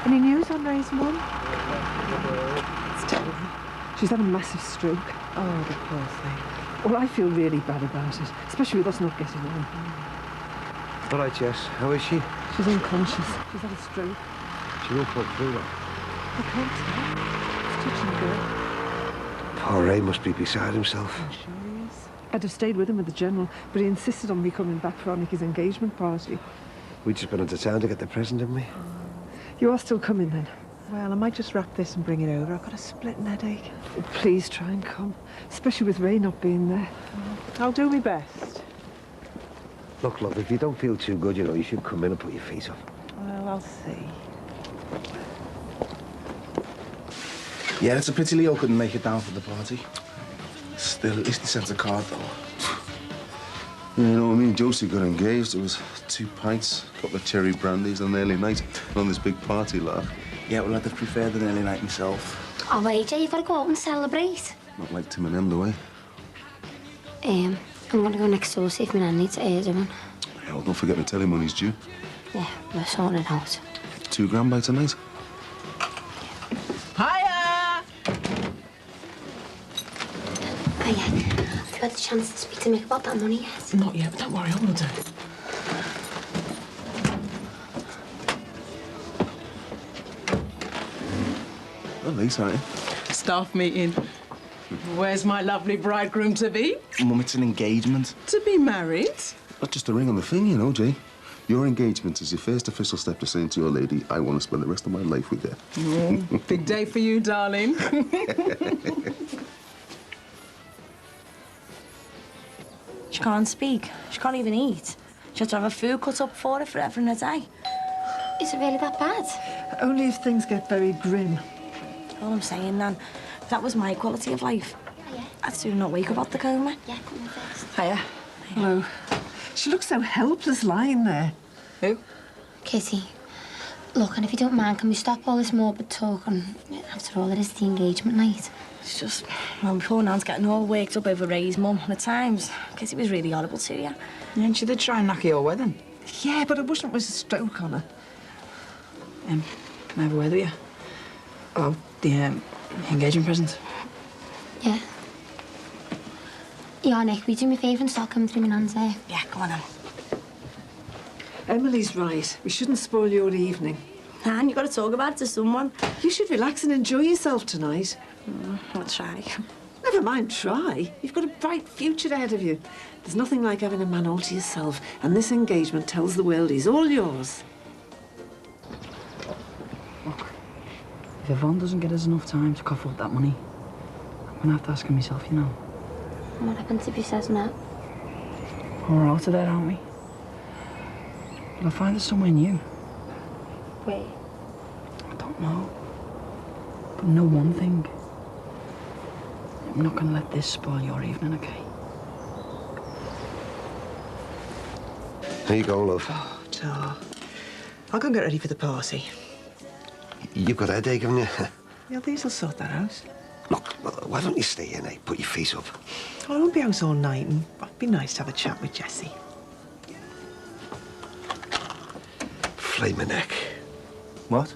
Any news on Ray's mum? It's terrible. She's had a massive stroke. Oh, the poor thing. Well, I feel really bad about it, especially with us not getting on. All right, Jess. How is she? She's unconscious. She's had a stroke. She won't come through that. I can't tell. It's touch and go. Poor Ray must be beside himself. I'm sure he is. I'd have stayed with him at the General, but he insisted on me coming back for Anniky's engagement party. We'd just been into town to get the present, didn't we? You are still coming then? Well, I might just wrap this and bring it over. I've got a splitting headache. Oh, please try and come, especially with Ray not being there. I'll do my best. Look, love, if you don't feel too good, you know, you should come in and put your feet up. Well, I'll see. Yeah, it's a pity Leo couldn't make it down for the party. Still, at least he sent a card, though. Yeah, you know, me and Josie got engaged. It was 2 pints, a couple of cherry brandies on an early night, and on this big party laugh. Yeah, well, I'd have preferred an early night myself. Oh, AJ, you've got to go out and celebrate. Not like Tim and Em, do I? I'm going to go next door, see if my nan needs a doing. Yeah, well, don't forget my telly money's due. Yeah, we're sorting it out. £2 by tonight. Hiya! Oh, yeah. Have you had the chance to speak to Mick about that money yet? Not yet, but don't worry, I will do. Well, late, aren't you? Staff meeting. Where's my lovely bridegroom to be? Mum, it's an engagement. To be married? Not just a ring on the thing, you know, Jay. Your engagement is your first official step to saying to your lady, I want to spend the rest of my life with you. Oh, big day for you, darling. She can't speak. She can't even eat. She has to have her food cut up for her forever and a day. Is it really that bad? Only if things get very grim. All I'm saying, Nan, if that was my quality of life, Yeah. I'd soon not wake up out the coma. Yeah, come in first. Hiya. Hello. She looks so helpless lying there. Who? Kitty, look, and if you don't mind, can we stop all this morbid talk? And after all, it is the engagement night. It's just, well, poor Nan's getting all worked up over Ray's mum, and at times, Kitty was really horrible to you. Yeah, and she did try and knock your wedding. Yeah, but it wasn't with a stroke on her. I have a word with you. Oh, the engagement present. Yeah. Yeah, Nick, will you do me a favour and start coming through my nan's hair? Yeah, come on, Nan. Emily's right. We shouldn't spoil your evening. Nan, you've got to talk about it to someone. You should relax and enjoy yourself tonight. I'll try. Never mind, try. You've got a bright future ahead of you. There's nothing like having a man all to yourself, and this engagement tells the world he's all yours. Look, if Yvonne doesn't get us enough time to cough up that money, I'm gonna have to ask her myself, you know. What happens if he says no? We're out of there, aren't we? But I'll find us somewhere new. Wait. I don't know. But know one thing. I'm not gonna let this spoil your evening, okay? There you go, love. Oh, Tar. I'll go and get ready for the party. You've got a headache, haven't you? Yeah, these will sort that out. Look, why don't you stay here, Nate? Put your feet up. Well, I won't be out all night, and it'd be nice to have a chat with Jessie. Flaming neck. What?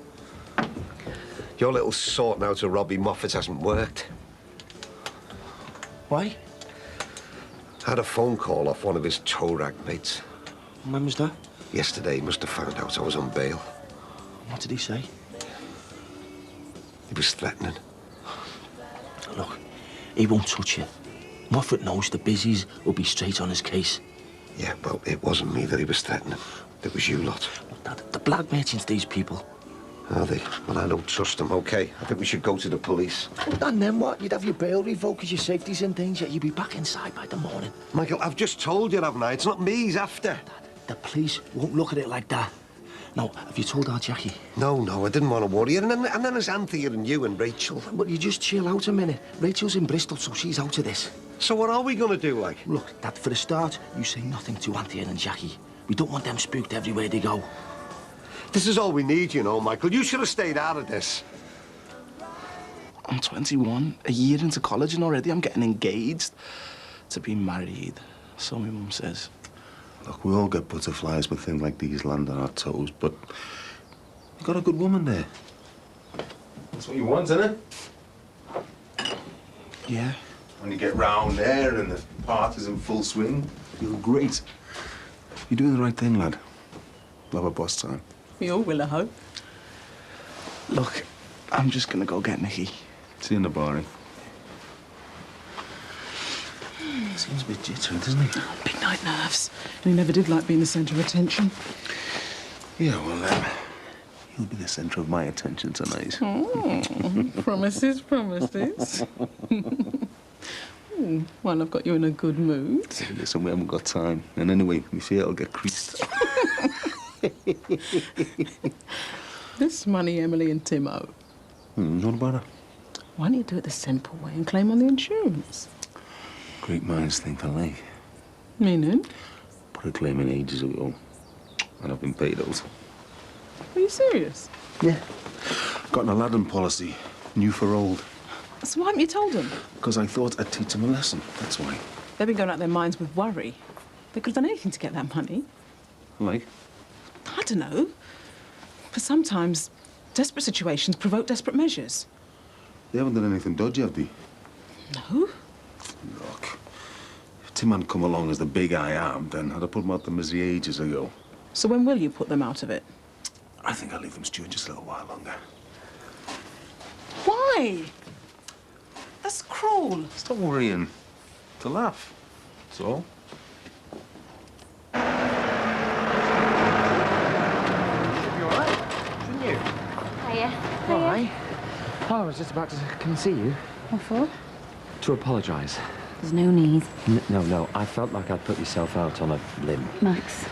Your little sorting out of Robbie Moffat hasn't worked. Why? I had a phone call off one of his tow rag mates. When was that? Yesterday, he must have found out I was on bail. What did he say? He was threatening. Look, he won't touch you. Moffat knows the busies will be straight on his case. Yeah, well, it wasn't me that he was threatening. It was you lot. Look, Dad, the black merchants, these people. Are they? Well, I don't trust them, OK? I think we should go to the police. Well, and then what? You'd have your bail revoked because your safety's in danger. You'd be back inside by the morning. Michael, I've just told you, haven't I? It's not me he's after. Dad, the police won't look at it like that. Now, have you told Aunt Jackie? No, I didn't want to worry you. And then there's Anthea and you and Rachel. But you just chill out a minute. Rachel's in Bristol, so she's out of this. So what are we going to do, like? Look, Dad, for a start, you say nothing to Anthea and Jackie. We don't want them spooked everywhere they go. This is all we need, you know, Michael. You should have stayed out of this. I'm 21, a year into college, and already I'm getting engaged to be married. So my mum says. Look, we all get butterflies when things like these land on our toes, but you got a good woman there. That's what you want, isn't it? Yeah. When you get round there and the party's in full swing, feel great. You're doing the right thing, lad. Love a boss time. We all will, I hope. Look, I'm just gonna go get Nicky. See you in the bar, eh? Seems a bit jittery, doesn't he? Big night nerves. And he never did like being the centre of attention. Yeah, well, he'll be the centre of my attention tonight. Promises. Well, I've got you in a good mood. Listen, we haven't got time. And anyway, we see it'll get creased. This money, Emily and Timo. What about her? Why don't you do it the simple way and claim on the insurance? Great minds think alike. Meaning? Put a claim in ages ago, and I've been paid out. Are you serious? Yeah. Got an Aladdin policy, new for old. So why haven't you told them? Because I thought I'd teach them a lesson, that's why. They've been going out their minds with worry. They could have done anything to get that money. Like? I don't know. But sometimes desperate situations provoke desperate measures. They haven't done anything dodgy, have they? No. Look, if Tim hadn't come along as the big I am, then I'd have put them out the misery ages ago. So when will you put them out of it? I think I'll leave them stewing just a little while longer. Why? That's cruel. Stop worrying. To laugh. That's all. Why? Oh, I was just about to come see you. What for? To apologise. There's no need. No. I felt like I'd put yourself out on a limb. Max,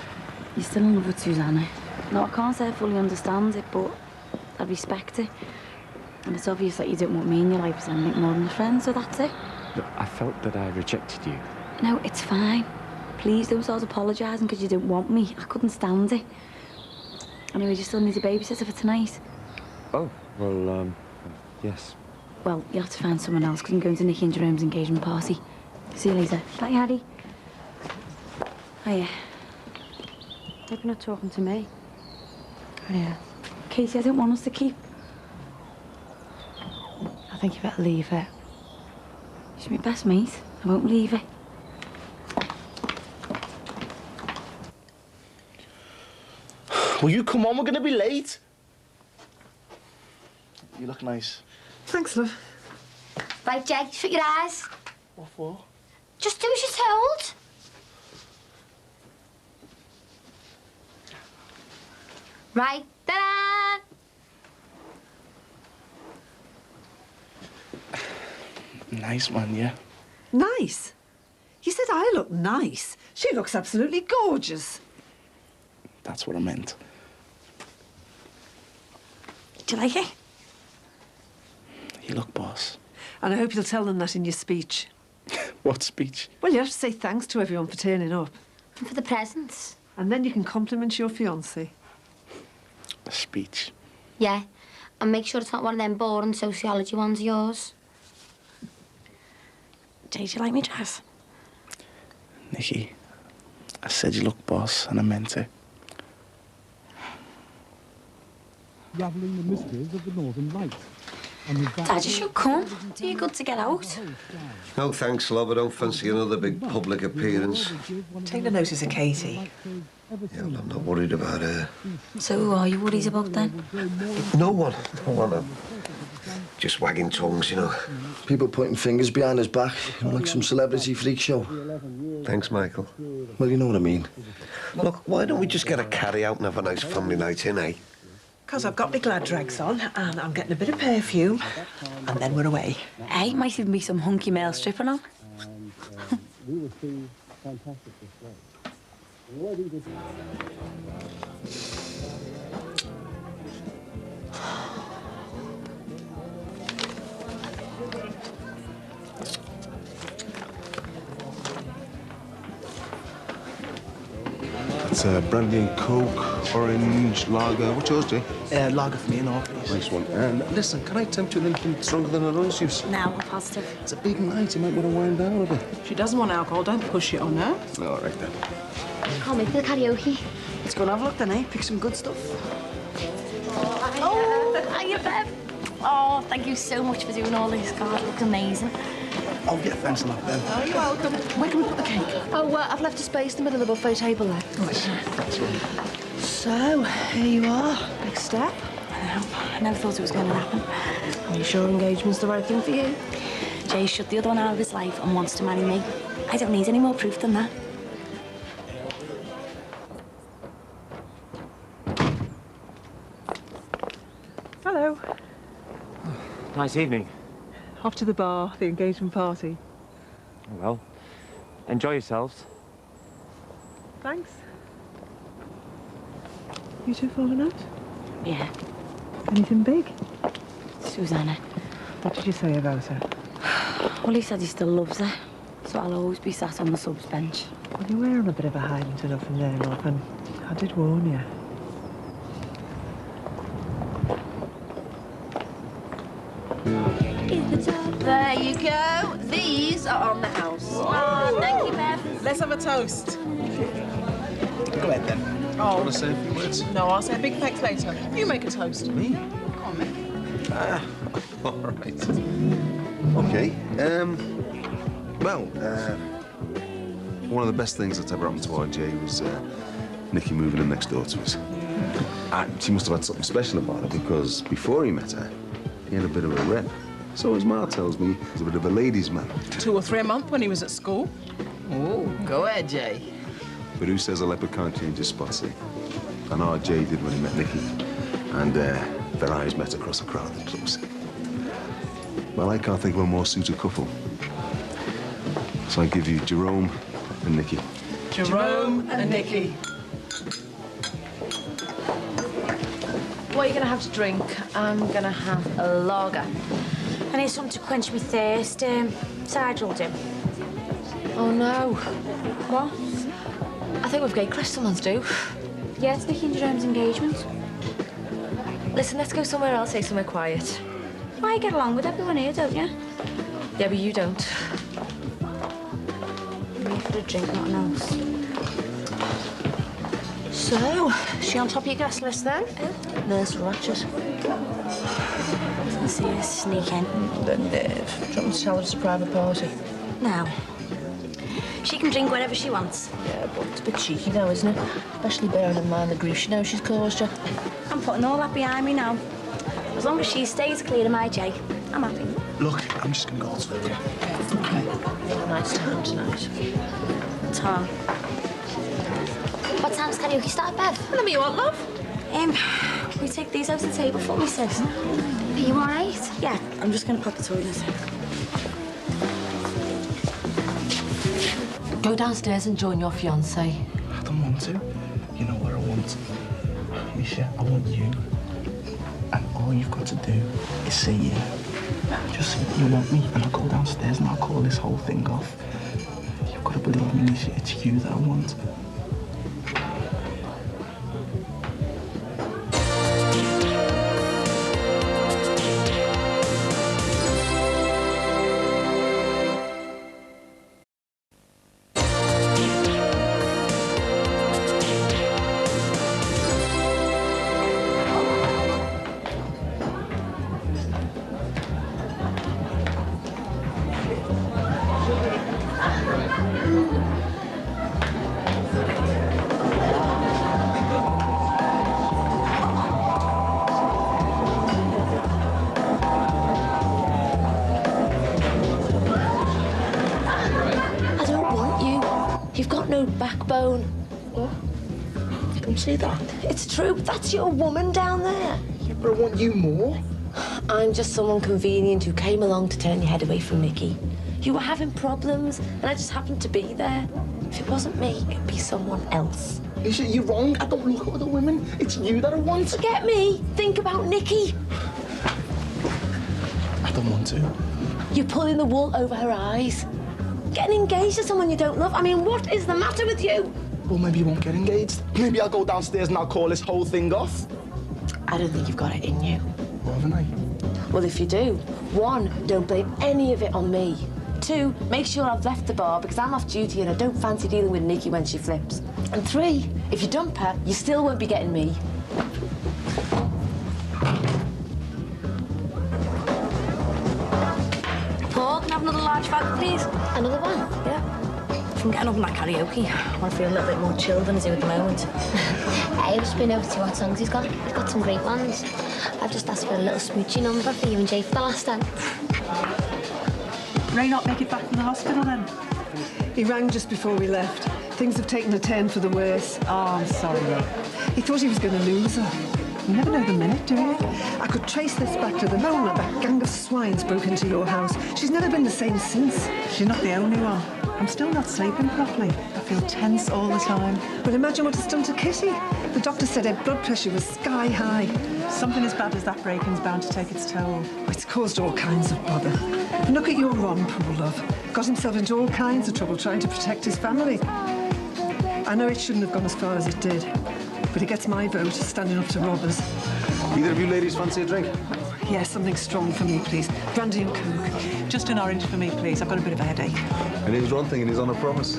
you're still in love with Susanna. No, I can't say I fully understand it, but I respect it. And it's obvious that you don't want me in your life as anything more than a friend, so that's it. Look, I felt that I rejected you. No, it's fine. Please don't start apologising because you don't want me. I couldn't stand it. Anyway, you still need a babysitter for tonight. Oh, well, yes. Well, you have to find someone else because I'm going to Nicky and Jerome's engagement party. See you later. Bye, Harry. Hiya. Hope you're not talking to me. Oh, yeah. Katie, I don't want us to keep. I think you better leave it. She's my best mate. I won't leave it. Will you come on? We're gonna be late. You look nice. Thanks, love. Right, Jake, shut your eyes. What for? Just do as you're told. Right, ta-da! Nice one, yeah. Nice? You said I look nice. She looks absolutely gorgeous. That's what I meant. Do you like it? You look boss. And I hope you'll tell them that in your speech. What speech? Well, you have to say thanks to everyone for turning up. And for the presents. And then you can compliment your fiancé. A speech. Yeah, and make sure it's not one of them boring sociology ones of yours. Jay, do you like me dress? Nicky, I said you look boss, and I meant it. Ravelling the mysteries of the Northern Lights. Dad, you should come. Are you good to get out? No, thanks, love. I don't fancy another big public appearance. Take the notice of Katie. Yeah, well, I'm not worried about her. So who are you worried about then? No one. No one. Just wagging tongues, you know. People pointing fingers behind his back, like some celebrity freak show. Thanks, Michael. Well, you know what I mean. Look, why don't we just get a carry out and have a nice family night in, eh? Because I've got my glad drags on and I'm getting a bit of perfume and then we're away. Hey, might even be some hunky male stripping on. We will see fantastic display. It's brandy and coke, orange, lager. What's yours, Jay? Lager for me and all, please. Nice one. And listen, can I tempt you with anything stronger than an orange juice? No, I'm positive. It's a big night. You might want to wind down a bit. She doesn't want alcohol, don't push it on her. All right, then. Can't make the karaoke. Let's go and have a look then, eh? Pick some good stuff. Oh, hiya, Bev. Oh, thank you so much for doing all this. God, it looks amazing. Oh, yeah, thanks a lot, Ben. Oh, you're welcome. Where can we put the cake? Oh, I've left a space in the middle of the buffet table there. So, here you are. Big step. I never thought it was going to happen. Are you sure engagement's the right thing for you? Jay shut the other one out of his life and wants to marry me. I don't need any more proof than that. Hello. Nice evening. Off to the bar, the engagement party. Well, enjoy yourselves. Thanks. You two falling out? Yeah, Anything big? Susanna. What did you say about her? Well, he said he still loves her, so I'll always be sat on the subs bench. Well, you were on a bit of a hiding to nothing there, love, and I did warn you. There you go. These are on the house. Oh, thank you, Bev. Let's have a toast. Go ahead, then. Oh. Want to say a few words? No, I'll say a big thanks later. You make a toast. Me? Come on, mate. All right. Okay. One of the best things that's ever happened to RJ was Nikki moving in next door to us. And she must have had something special about her because before he met her, he had a bit of a rep. So his ma tells me he's a bit of a ladies' man. 2 or 3 a month when he was at school. Oh, go ahead, Jay. But who says a leopard can't change his spots, eh? And RJ did when he met Nikki. And their eyes met across a crowded clubs. Well, I can't think of a more suited couple. So I give you Jerome and Nikki. Jerome and Nikki. What are you going to have to drink? I'm going to have a lager. I need something to quench me thirst. Cider will do. Oh, no. What? I think we've got crystal ones, do. Yeah, it's Nicky and Jerome's engagement. Listen, let's go somewhere else, say somewhere quiet. Why you get along with everyone here, don't you? Yeah, but you don't. Me for a drink, nothing else. So, is she on top of your guest list then? Nurse Ratchet. Let's see her sneak in. Then Dave. Do you want me to tell her it's a private party? No. She can drink whatever she wants. Yeah, but it's a bit cheeky now, isn't it? Especially bearing in mind the grief she knows she's caused you. I'm putting all that behind me now. As long as she stays clear of my Jay, I'm happy. Look, I'm just going to go to the Have a nice time tonight. Tom. What time's karaoke start, Bev? Whatever you want, love. Can we take these out of the table for me, sis? Are you all right? Yeah, I'm just going to pop the toilet. Go downstairs and join your fiancé. I don't want to. You know what I want? Misha, I want you. And all you've got to do is say yeah. Just say that you want me, and I'll go downstairs and I'll call this whole thing off. You've got to believe me, Misha. It's you that I want. no backbone. What? Don't say that. It's true, that's your woman down there. Yeah, but I want you more. I'm just someone convenient who came along to turn your head away from Nicky. You were having problems, and I just happened to be there. If it wasn't me, it'd be someone else. Lisa, you're wrong. I don't look at other women. It's you that I want. Forget me. Think about Nicky. I don't want to. You're pulling the wool over her eyes. Getting engaged to someone you don't love. I mean, what is the matter with you? Well, maybe you won't get engaged. Maybe I'll go downstairs and I'll call this whole thing off. I don't think you've got it in you. Well, haven't I? Well, if you do, 1, don't blame any of it on me. 2, make sure I've left the bar because I'm off duty and I don't fancy dealing with Nicky when she flips. And 3, if you dump her, you still won't be getting me. Paul, can I have another large fag, please? Another one? Yeah. From getting up on that karaoke, I want to feel a little bit more chill than I do at the moment. I've just been over to what songs he's got. He's got some great ones. I've just asked for a little smoochy number for you and Jay for the last time. Ray not make it back from the hospital then? He rang just before we left. Things have taken a turn for the worse. Oh, I'm sorry, Ray. He thought he was going to lose her. You never know the minute, do you? I could trace this back to the moment that gang of swines broke into your house. She's never been the same since. She's not the only one. I'm still not sleeping properly. I feel tense all the time. Well, imagine what it's done to Kitty. The doctor said her blood pressure was sky high. Something as bad as that breaking's bound to take its toll. It's caused all kinds of bother. And look at your Ron, poor love. Got himself into all kinds of trouble trying to protect his family. I know it shouldn't have gone as far as it did, but it gets my vote standing up to robbers. Either of you ladies fancy a drink? Yeah, something strong for me, please. Brandy and Coke. Just an orange for me, please. I've got a bit of a headache. And here's one thing, and he's on a promise.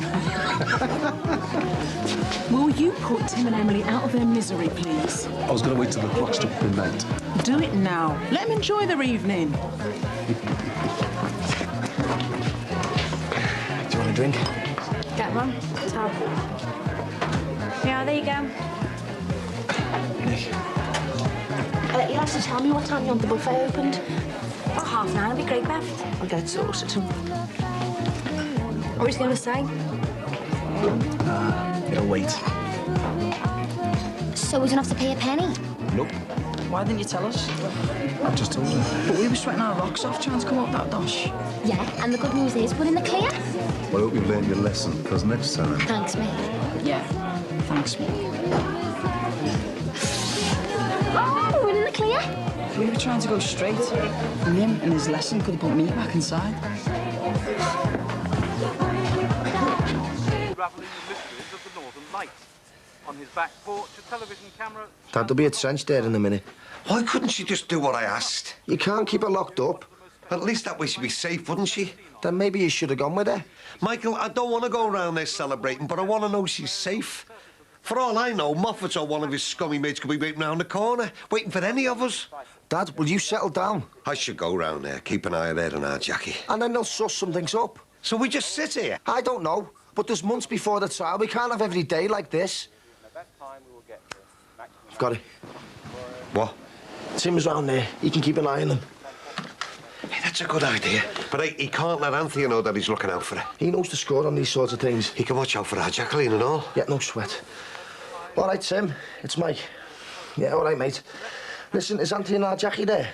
Will you put Tim and Emily out of their misery, please? I was going to wait till the clock struck midnight. Do it now. Let them enjoy their evening. Do you want a drink? Get one. Tab. Yeah, there you go. Nick. You'll have to tell me what time you want the buffet opened. About 9:30, it'll be great, Beth. I'll get it sorted. What was you going to say? It'll wait. So we don't have to pay a penny? Nope. Why didn't you tell us? I've just told you. But we were sweating our rocks off trying to come up that dosh. Yeah, and the good news is we're in the clear. Well, I hope you've learned your lesson, because next time... Thanks, mate. Yeah, thanks, mate. Oh, we're in the clear. We were trying to go straight. And him and his lesson could have put me back inside. Unraveling the mysteries of the Northern Lights. On his back porch, a television camera... Dad, there'll be a trench there in a minute. Why couldn't she just do what I asked? You can't keep her locked up. At least that way she'd be safe, wouldn't she? Then maybe you should have gone with her. Michael, I don't want to go around there celebrating, but I want to know she's safe. For all I know, Moffat or one of his scummy mates could be waiting round the corner, waiting for any of us. Dad, will you settle down? I should go round there, keep an eye on her and our Jackie. And then they'll suss some things up. So we just sit here? I don't know, but there's months before the trial. We can't have every day like this. I've got it. What? Tim's round there. He can keep an eye on them. Hey, that's a good idea. But he can't let Anthony know that he's looking out for her. He knows the score on these sorts of things. He can watch out for our Jacqueline and all. Yeah, no sweat. All right, Tim. It's Mike. Yeah, all right, mate. Listen, is Anthony and our Jackie there?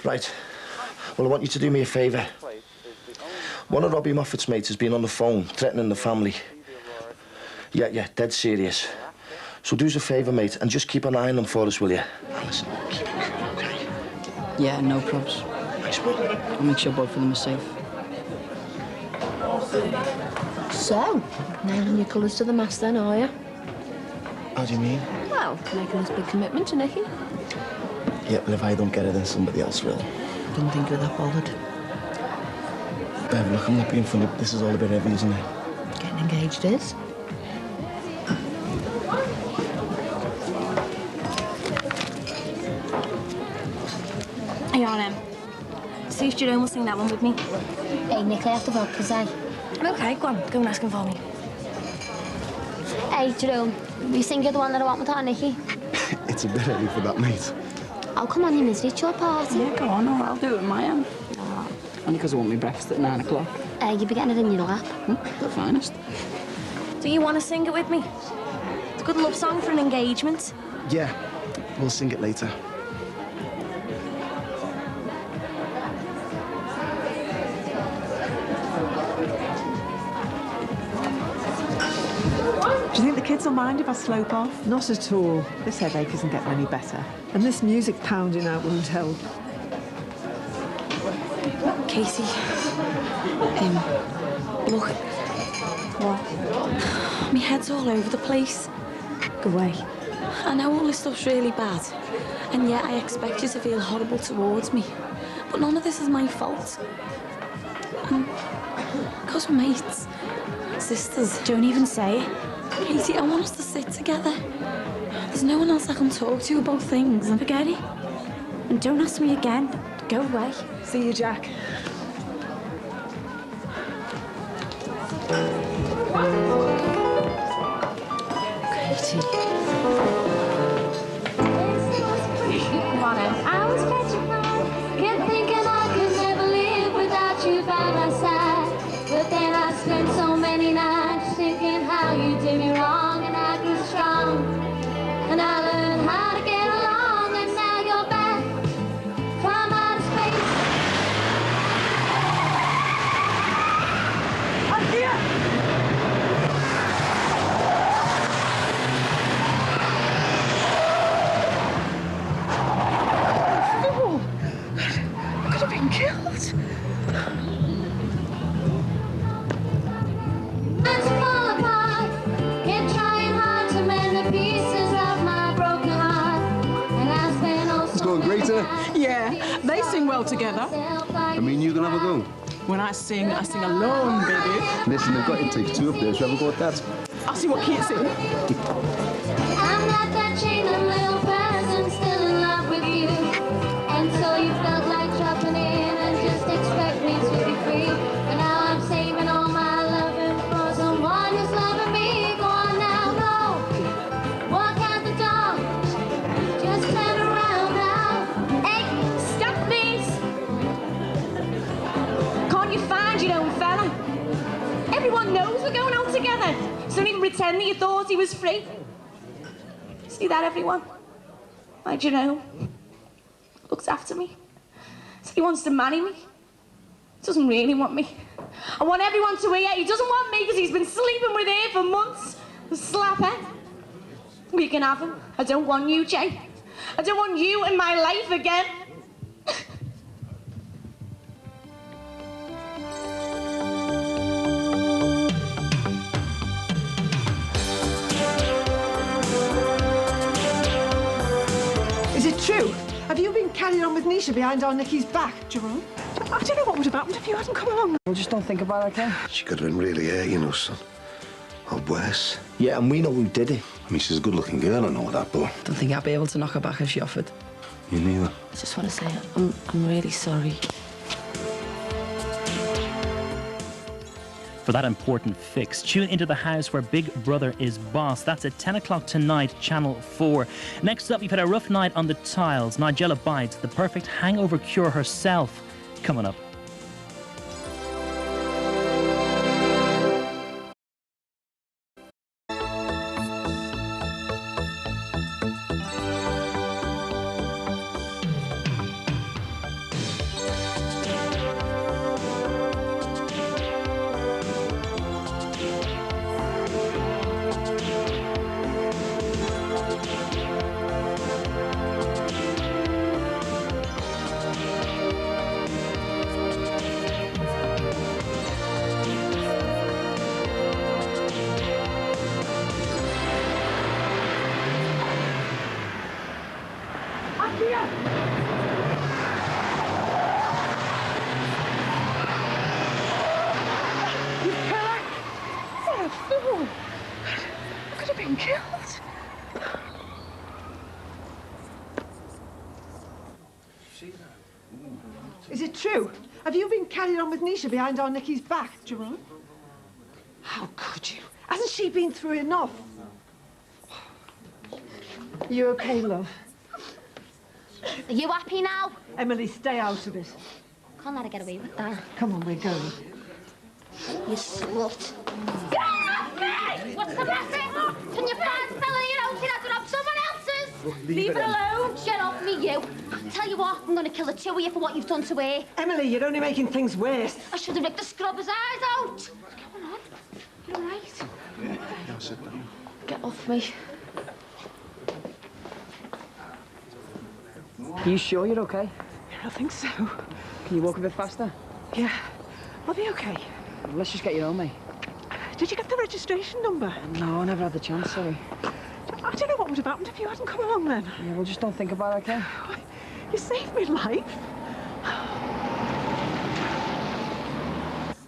Right. Well, I want you to do me a favour. One of Robbie Moffat's mates has been on the phone, threatening the family. Yeah, dead serious. So do us a favour, mate, and just keep an eye on them for us, will you? And listen, keep it cool, OK? Yeah, no probs. Nice one. I'll make sure both of them are safe. So, nailing your colours to the mast then, are you? How do you mean? Well, making this big commitment to Nicky. Yeah, but if I don't get it, then somebody else will. Didn't think you're that bothered. Bev, look, I'm not being funny, but this is all a bit heavy, isn't it? Getting engaged is. Hey, on see if Jerome will sing that one with me. Hey, Nick, I have to vodka, say. Okay, go on, go and ask him for me. Hey, Jerome, you think you're the one that I want with our Nicky? It's a bit early for that, mate. Oh, come on, you miss it. It's your party. Yeah, go on, or I'll do it in my hand. Oh. Only because I want my breakfast at 9 o'clock. You'll be getting it in your lap. The finest. Do you want to sing it with me? It's a good love song for an engagement. Yeah, we'll sing it later. Do you think the kids will mind if I slope off? Not at all. This headache isn't getting any better. And this music pounding out won't help. Katie. Look. What? My head's all over the place. Go away. I know all this stuff's really bad, and yet I expect you to feel horrible towards me. But none of this is my fault. Because we're mates, sisters. Don't even say it. Katie, I want us to sit together. There's no one else I can talk to about things. And forget it. And don't ask me again. Go away. See you, Jack. Katie. I was petrified, kept thinking I could never live without you by my side. But then I spent so many nights thinking how you did me wrong, and I grew strong, and I learned how to get along, and now you're back from outer space. I'm here! Killed. Let's fall apart. Kept trying hard to mend the pieces of my broken heart, and I spent all It's going great, isn't it? Yeah, they sing well together. I mean, you can have a go. When I sing alone, baby. Listen, they've got you take two up there. Should we have a go at that? I'll see what Kate sing. I'm not that chained up little person, still in love with you, and so you felt like dropping in. Expect me to be free, but now I'm saving all my loving for someone who's loving me. Go on now, go. Walk out the door. Just turn around now. Hey, stop this! Can't you find your own fella? Everyone knows we're going out together, so don't even pretend that you thought he was free. See that, everyone? My Jerome looks after me. So he wants to marry me. Doesn't really want me. I want everyone to hear he doesn't want me because he's been sleeping with her for months. Slaphead. We can have him. I don't want you, Jay. I don't want you in my life again. Is it true? Have you been carrying on with Nisha behind our Nicky's back, Jerome? I don't know what would have happened if you hadn't come along. Well, just don't think about it, okay? She could have been really hurt, you know, son. Or worse. Yeah, and we know who did it. I mean, she's a good-looking girl and all that, but... Don't think I'd be able to knock her back if she offered. You neither. I just want to say I'm really sorry. For that important fix, tune into the house where Big Brother is boss. That's at 10 o'clock tonight, Channel 4. Next up, you've had a rough night on the tiles. Nigella Bites, the perfect hangover cure herself, coming up. Is it true? Have you been carrying on with Nisha behind our Nicky's back, Jerome? How could you? Hasn't she been through enough? You okay, love? Are you happy now? Emily, stay out of it. Can't let her get away with that. Come on, we're going. You slut. Get off me! Hey, what's the matter? Can you find a fella your own kid after up someone else's? Look, leave it alone. Get off me, you. Tell you what, I'm going to kill the two of you for what you've done to her. Emily, you're only making things worse. I should have ripped the scrubber's eyes out. What's going on? You all right? Yeah, sit down. Get off me. Are you sure you're okay? I think so. Can you walk a bit faster? Yeah. I'll be okay. Let's just get you home, mate. Did you get the registration number? No, I never had the chance, sorry. I don't know what would have happened if you hadn't come along then. Yeah, well, just don't think about it, okay? You saved me life.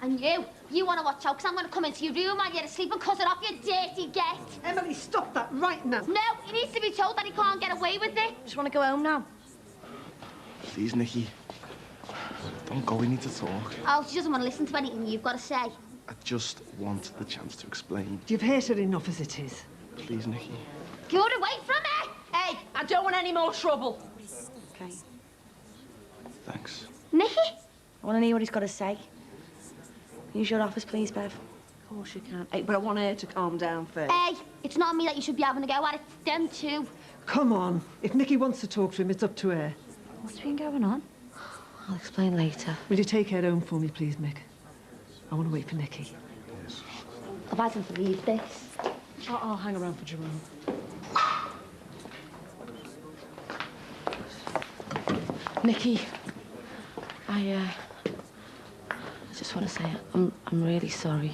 And you want to watch out, because I'm going to come into your room and you're asleep and cut it off, you dirty get. Emily, stop that right now. No, he needs to be told that he can't get away with it. Just want to go home now. Please, Nikki. Don't go, we need to talk. Oh, she doesn't want to listen to anything you've got to say. I just want the chance to explain. You've hurt her enough as it is. Please, Nikki. Get away from me! Hey, I don't want any more trouble. Okay. Thanks. Nikki? I want to hear what he's got to say. Use your office, please, Bev. Of course you can. Hey, but I want her to calm down first. Hey, it's not me that you should be having a go at, it's them two. Come on. If Nikki wants to talk to him, it's up to her. What's been going on? I'll explain later. Will you take her home for me, please, Mick? I want to wait for Nikki. I've had him to leave this. I'll hang around for Jerome. Nikki, I just want to say I'm really sorry.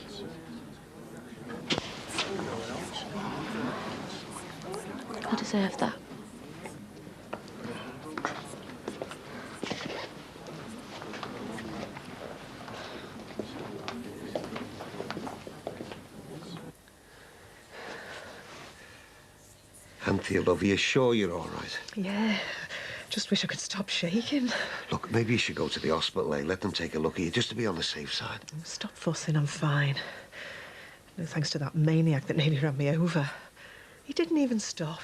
I deserve that. Anthea, love, are you sure you're all right? Yeah. Just wish I could stop shaking. Look, maybe you should go to the hospital, eh? Let them take a look at you, just to be on the safe side. Stop fussing, I'm fine. No thanks to that maniac that nearly ran me over. He didn't even stop.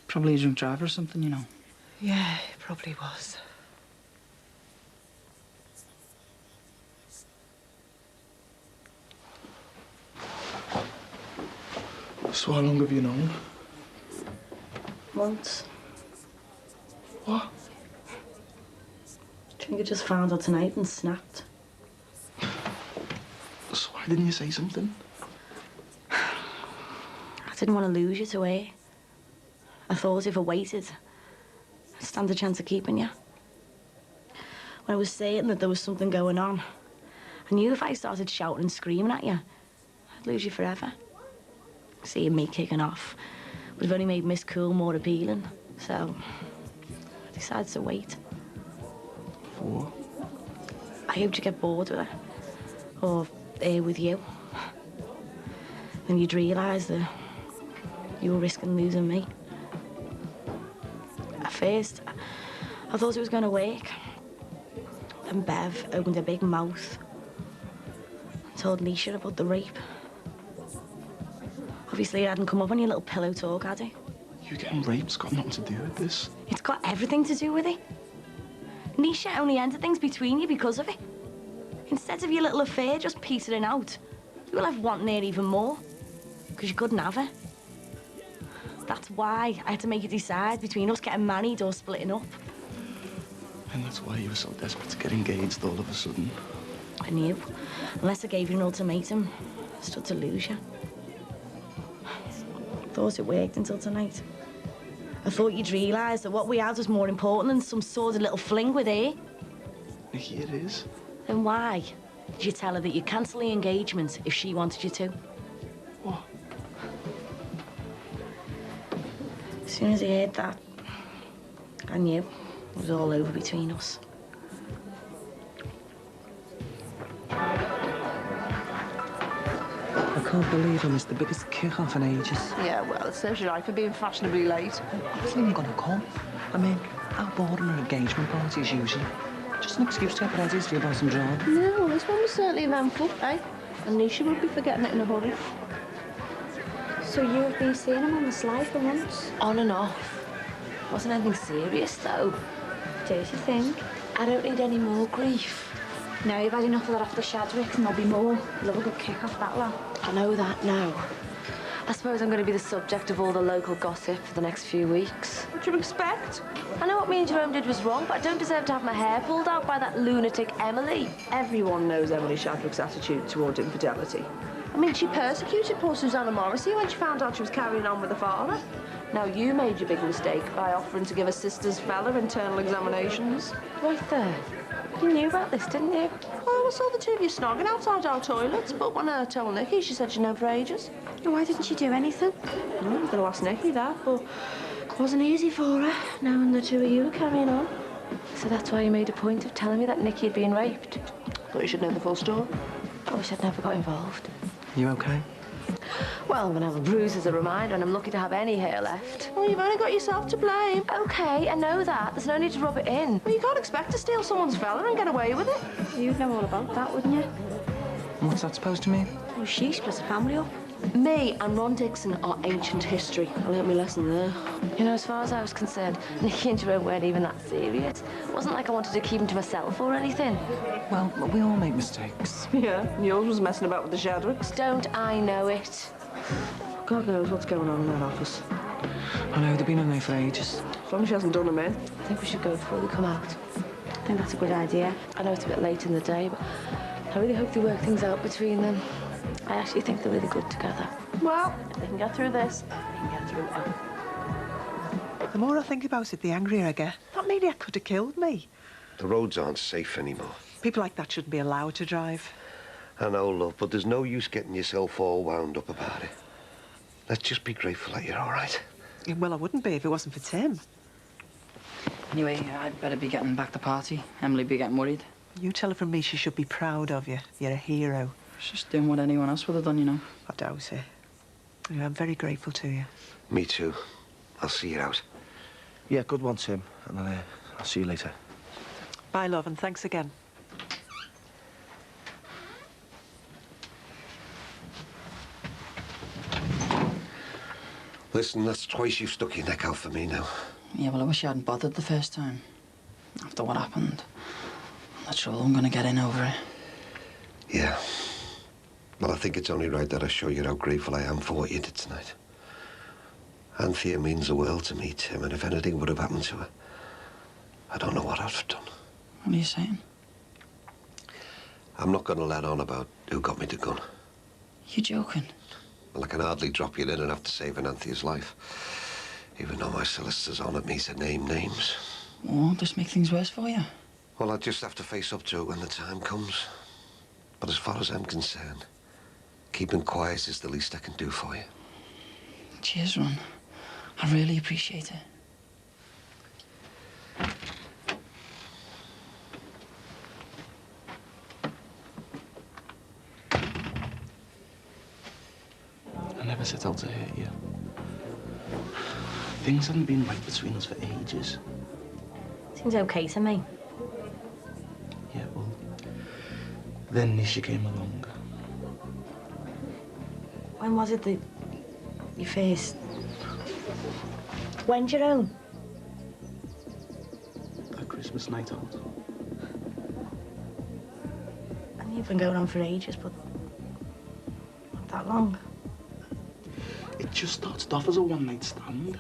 Probably a drunk driver or something, you know. Yeah, it probably was. So how long have you known? Once. What? I think I just found out tonight and snapped. So why didn't you say something? I didn't want to lose you to her. I thought if I waited, I'd stand a chance of keeping you. When I was certain that there was something going on, I knew if I started shouting and screaming at you, I'd lose you forever. Seeing me kicking off would have only made Miss Cool more appealing, so I decided to wait. For? I hoped you'd get bored with her, or her with you. Then you'd realise that you were risking losing me. At first, I thought it was going to work. Then Bev opened her big mouth and told Nisha about the rape. Obviously, it hadn't come up on your little pillow talk, had it? You getting raped's got nothing to do with this. It's got everything to do with it. Nisha only ended things between you because of it. Instead of your little affair just petering out, you were left wanting her even more, because you couldn't have her. That's why I had to make you decide between us getting married or splitting up. And that's why you were so desperate to get engaged all of a sudden. I knew. Unless I gave you an ultimatum, I stood to lose you. Thought it worked until tonight. I thought you'd realise that what we had was more important than some sort of little fling with her. Nikki, it is. Then why did you tell her that you'd cancel the engagement if she wanted you to? What? As soon as I heard that, I knew it was all over between us. I can't believe I missed the biggest kick-off in ages. Yeah, well, it serves you right for being fashionably late. I wasn't even gonna come. I mean, how boring are engagement parties usually? Just an excuse to get ready to buy some drama. No, well, this one was certainly eventful, eh? And Nisha would be forgetting it in a hurry. So you have been seeing him on the sly for months? On and off. Wasn't anything serious, though. Do you think? I don't need any more grief. No, you've had enough of that after Shadwick, and there'll be more. You'll have a good kick off that lot. I know that now. I suppose I'm going to be the subject of all the local gossip for the next few weeks. What do you expect? I know what me and Jerome did was wrong, but I don't deserve to have my hair pulled out by that lunatic Emily. Everyone knows Emily Shadwick's attitude toward infidelity. I mean, she persecuted poor Susanna Morrissey when she found out she was carrying on with her father. Now, you made your big mistake by offering to give her sister's fella internal examinations. Right there. You knew about this, didn't you? Well, I saw the two of you snogging outside our toilets, but when I told Nikki, she said she'd known for ages. Why didn't she do anything? I was going to ask Nikki that, but it wasn't easy for her, knowing the two of you were carrying on. So that's why you made a point of telling me that Nikki had been raped? Thought you should know the full story. I wish I'd never got involved. You okay? Well, I'm going to have a bruise as a reminder, and I'm lucky to have any hair left. Well, you've only got yourself to blame. OK, I know that. There's no need to rub it in. Well, you can't expect to steal someone's fella and get away with it. You'd know all about that, wouldn't you? What's that supposed to mean? Well, she splits the family up. Me and Ron Dixon are ancient history. I learnt my lesson there. You know, as far as I was concerned, Nikki and Jerome weren't even that serious. It wasn't like I wanted to keep them to myself or anything. Well, we all make mistakes. Yeah, yours was messing about with the Shadwicks. Don't I know it? God knows what's going on in that office. I know, they've been in there for ages. As long as she hasn't done them in. I think we should go before we come out. I think that's a good idea. I know it's a bit late in the day, but I really hope they work things out between them. I actually think they're really good together. Well, if they can get through this, they can get through it. The more I think about it, the angrier I get. That maniac could have killed me. The roads aren't safe anymore. People like that shouldn't be allowed to drive. I know, love, but there's no use getting yourself all wound up about it. Let's just be grateful that you're all right. Yeah, well, I wouldn't be if it wasn't for Tim. Anyway, I'd better be getting back to party. Emily be getting worried. You tell her from me she should be proud of you. You're a hero. She's just doing what anyone else would have done, you know. I doubt it. Yeah, I'm very grateful to you. Me too. I'll see you out. Yeah, good one, Tim. And I'll see you later. Bye, love, and thanks again. Listen, that's twice you've stuck your neck out for me now. Yeah, well, I wish you hadn't bothered the first time. After what happened, I'm not sure I'm gonna get in over it. Yeah. Well, I think it's only right that I show you how grateful I am for what you did tonight. Anthea means the world to me, Tim, and if anything would have happened to her, I don't know what I'd have done. What are you saying? I'm not going to let on about who got me the gun. You joking? Well, I can hardly drop you in enough to save Anthea's life. Even though my solicitor's on at me to name names. Won't this make things worse for you? Well, I'll just have to face up to it when the time comes. But as far as I'm concerned, keeping quiet is the least I can do for you. Cheers, Ron. I really appreciate it. I never set out to hurt you. Things haven't been right between us for ages. Seems okay to me. Yeah, well, then Nisha came along. When was it that you first... When, Jerome? That Christmas night out. And you've been going on for ages, but not that long. It just started off as a one-night stand.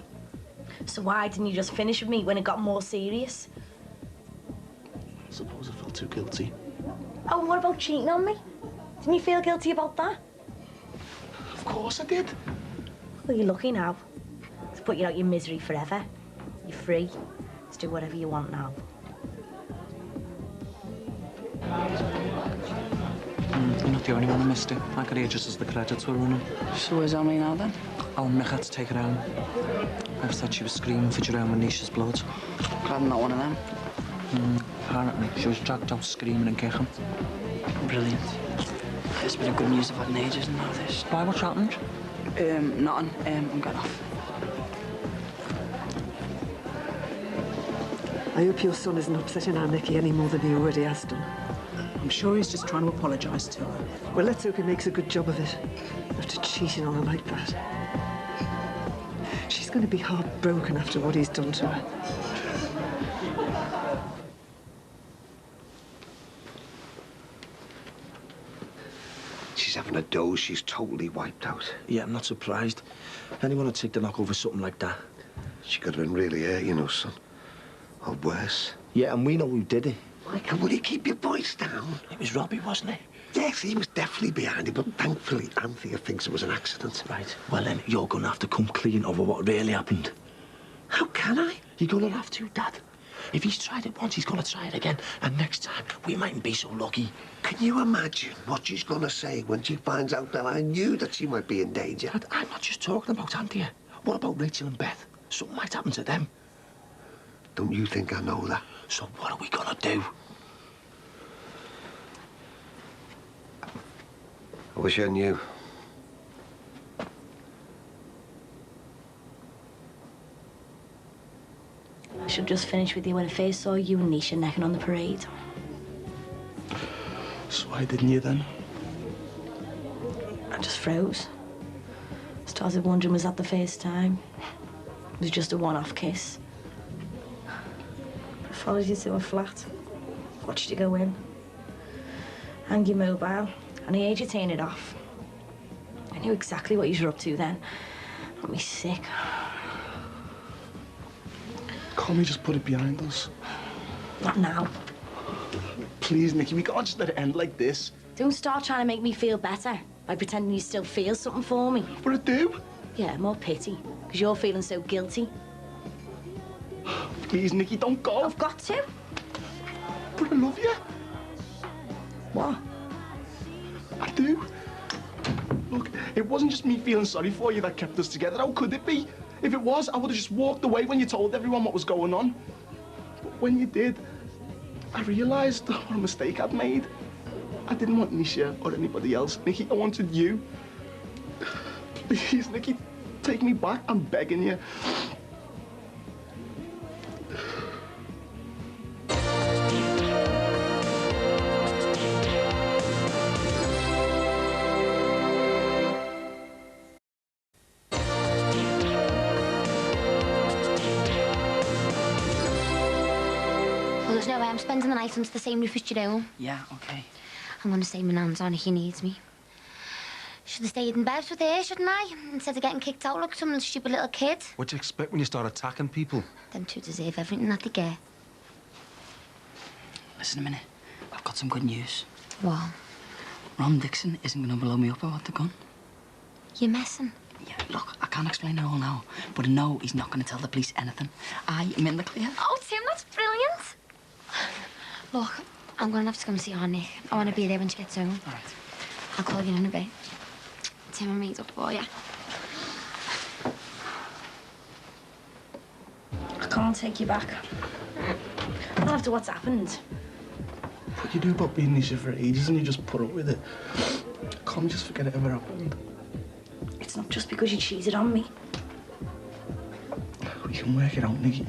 So why didn't you just finish with me when it got more serious? I suppose I felt too guilty. Oh, and what about cheating on me? Didn't you feel guilty about that? Of course I did. Well, you're lucky now. It's put you out your misery forever. You're free to do whatever you want now. You're not the only one who missed it. I could hear just as the credits were running. So where's Emily now, then? Mick had to take her home. I've said she was screaming for Jerome and Nisha's blood. Glad I'm not one of them. Apparently, she was dragged out screaming and kicking. Brilliant. This bit of good news I've had in ages and now this. Why, what's happened? Nothing. I'm getting off. I hope your son isn't upsetting our Nicky any more than he already has done. I'm sure he's just trying to apologise to her. Well, let's hope he makes a good job of it, after cheating on her like that. She's going to be heartbroken after what he's done to her. dough, she's totally wiped out. Yeah, I'm not surprised. Anyone would take the knock over something like that. She could have been really hurt, you know, son. Or worse. Yeah, and we know who did it. Michael, will you keep your voice down? It was Robbie, wasn't it? Yes, he was definitely behind it, but thankfully Anthea thinks it was an accident. Right. Well, then, you're going to have to come clean over what really happened. How can I? You're going to have to, Dad. If he's tried it once, he's going to try it again. And next time, we mightn't be so lucky. Can you imagine what she's going to say when she finds out that I knew that she might be in danger? Dad, I'm not just talking about Anthea. What about Rachel and Beth? Something might happen to them. Don't you think I know that? So what are we going to do? I wish I knew. I should just finish with you when I first saw you and Nisha necking on the parade. So why didn't you then? I just froze. Started wondering, was that the first time? It was just a one-off kiss. I followed you to a flat, watched you go in, hang your mobile, and I heard you turn it off. I knew exactly what you were up to then. Got me sick. Can't we just put it behind us? Not now. Please, Nikki, we can't just let it end like this. Don't start trying to make me feel better by pretending you still feel something for me. But I do. Yeah, more pity, because you're feeling so guilty. Please, Nikki, don't go. I've got to. But I love you. What? I do. Look, it wasn't just me feeling sorry for you that kept us together. How could it be? If it was, I would have just walked away when you told everyone what was going on. But when you did, I realised what a mistake I'd made. I didn't want Nisha or anybody else. Nikki, I wanted you. Please, Nikki, take me back. I'm begging you. Well, there's no way I'm spending the night under the same roof as Jerome. Yeah, okay. I'm going to stay my nan's on if he needs me. Should have stayed in bed with her, shouldn't I? Instead of getting kicked out like some stupid little kid. What do you expect when you start attacking people? Them two deserve everything that they get. Listen a minute. I've got some good news. What? Ron Dixon isn't going to blow me up about the gun. You're messing. Yeah, look, I can't explain it all now, but I know he's not going to tell the police anything. I am in the clear. Oh, Tim, that's brilliant. Look, I'm going to have to come see our Nick. I want to be there when she gets home. All right. I'll call you in a bit. Tim, I made up for you. I can't take you back. Not after what's happened. What you do about being Nisha for ages and you just put up with it. Can't we just forget it ever happened? It's not just because you cheated on me. We can work it out, Nikki.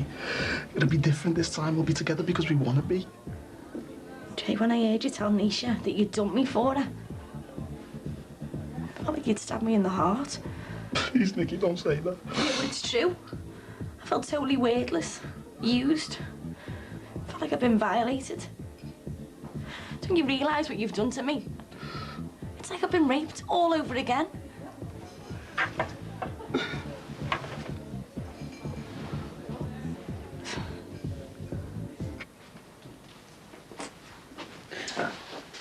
It'll be different this time. We'll be together because we want to be. Jay, when I heard you tell Nisha that you'd dumped me for her, I felt like you'd stabbed me in the heart. Please, Nikki, don't say that. It's true. I felt totally weightless, used. I felt like I've been violated. Don't you realise what you've done to me? It's like I've been raped all over again.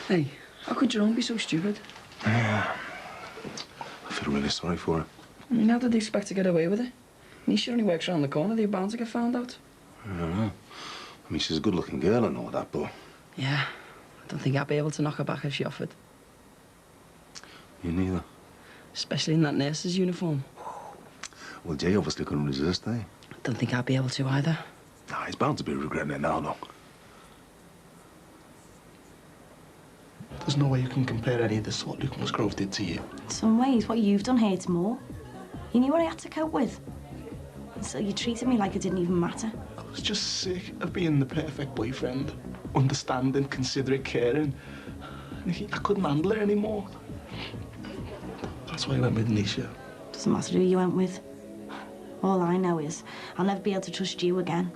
Hey, how could Jerome be so stupid? Yeah. I feel really sorry for her. I mean, how did they expect to get away with it? Nisha only works around the corner. They're bound to get found out. I don't know. I mean, she's a good-looking girl and all that, but... Yeah, I don't think I'd be able to knock her back if she offered. You neither. Especially in that nurse's uniform. Well, Jay obviously couldn't resist, eh? I don't think I'd be able to either. Nah, he's bound to be regretting it now, though. There's no way you can compare any of this to what Luke Musgrove did to you. In some ways, what you've done hurts more. You knew what I had to cope with. And still you treated me like it didn't even matter. I was just sick of being the perfect boyfriend. Understanding, considerate, caring. Nikki, I couldn't handle it anymore. That's why I went with Nisha. Doesn't matter who you went with. All I know is I'll never be able to trust you again.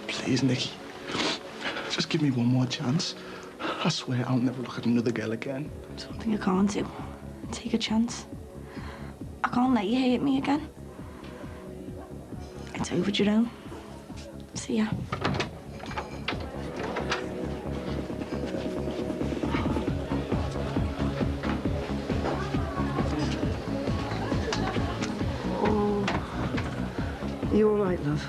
Please, Nikki. Just give me one more chance. I swear I'll never look at another girl again. Something I can't do. Take a chance. I can't let you hate me again. It's over, Jerome. See ya. Are you all right, love?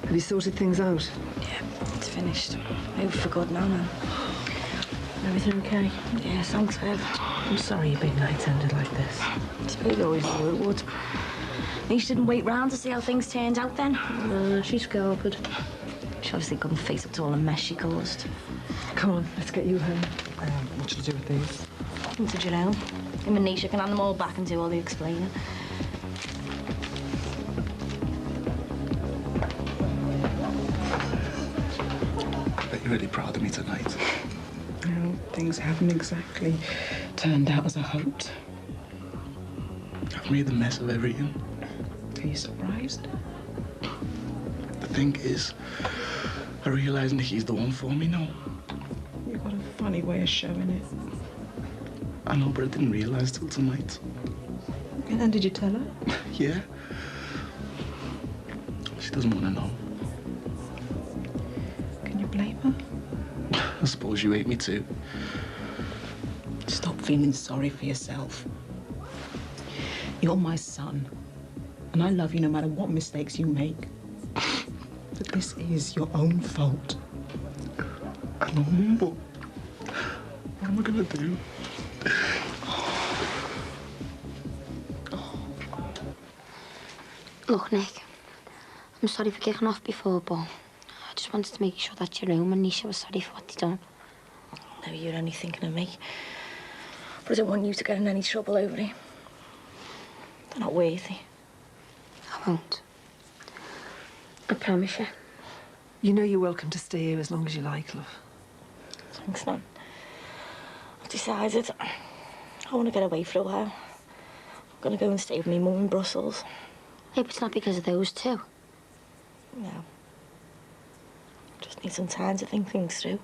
Have you sorted things out? Yeah, it's finished. Over for good now, man. Everything okay? Yeah, thanks, Bev. I'm sorry your big night ended like this. I suppose I always knew it would. Niche didn't wait round to see how things turned out then. No, she's scarpered. She obviously couldn't face up to all the mess she caused. Come on, let's get you home. What should I do with these? Come to Jerome. Him and Nisha can hand them all back and do all the explaining. I bet you're really proud of me tonight. Well, things haven't exactly turned out as I hoped. I've made a mess of everything. Are you surprised? The thing is, I realise Nikki's the one for me now. You've got a funny way of showing it. I know, but I didn't realise till tonight. And then did you tell her? Yeah. She doesn't want to know. Can you blame her? I suppose you hate me too. Stop feeling sorry for yourself. You're my son, and I love you no matter what mistakes you make. But this is your own fault. I know, Mum, but what am I gonna do? Look, Nick, I'm sorry for kicking off before, but I just wanted to make sure that Jerome and Nisha were sorry for what they done. No, you're only thinking of me. But I don't want you to get in any trouble over it. They're not worthy. I won't. I promise you. You know you're welcome to stay here as long as you like, love. Thanks, Nan. I've decided I want to get away for a while. I'm going to go and stay with my mum in Brussels. Maybe it's not because of those two. No. Just need some time to think things through.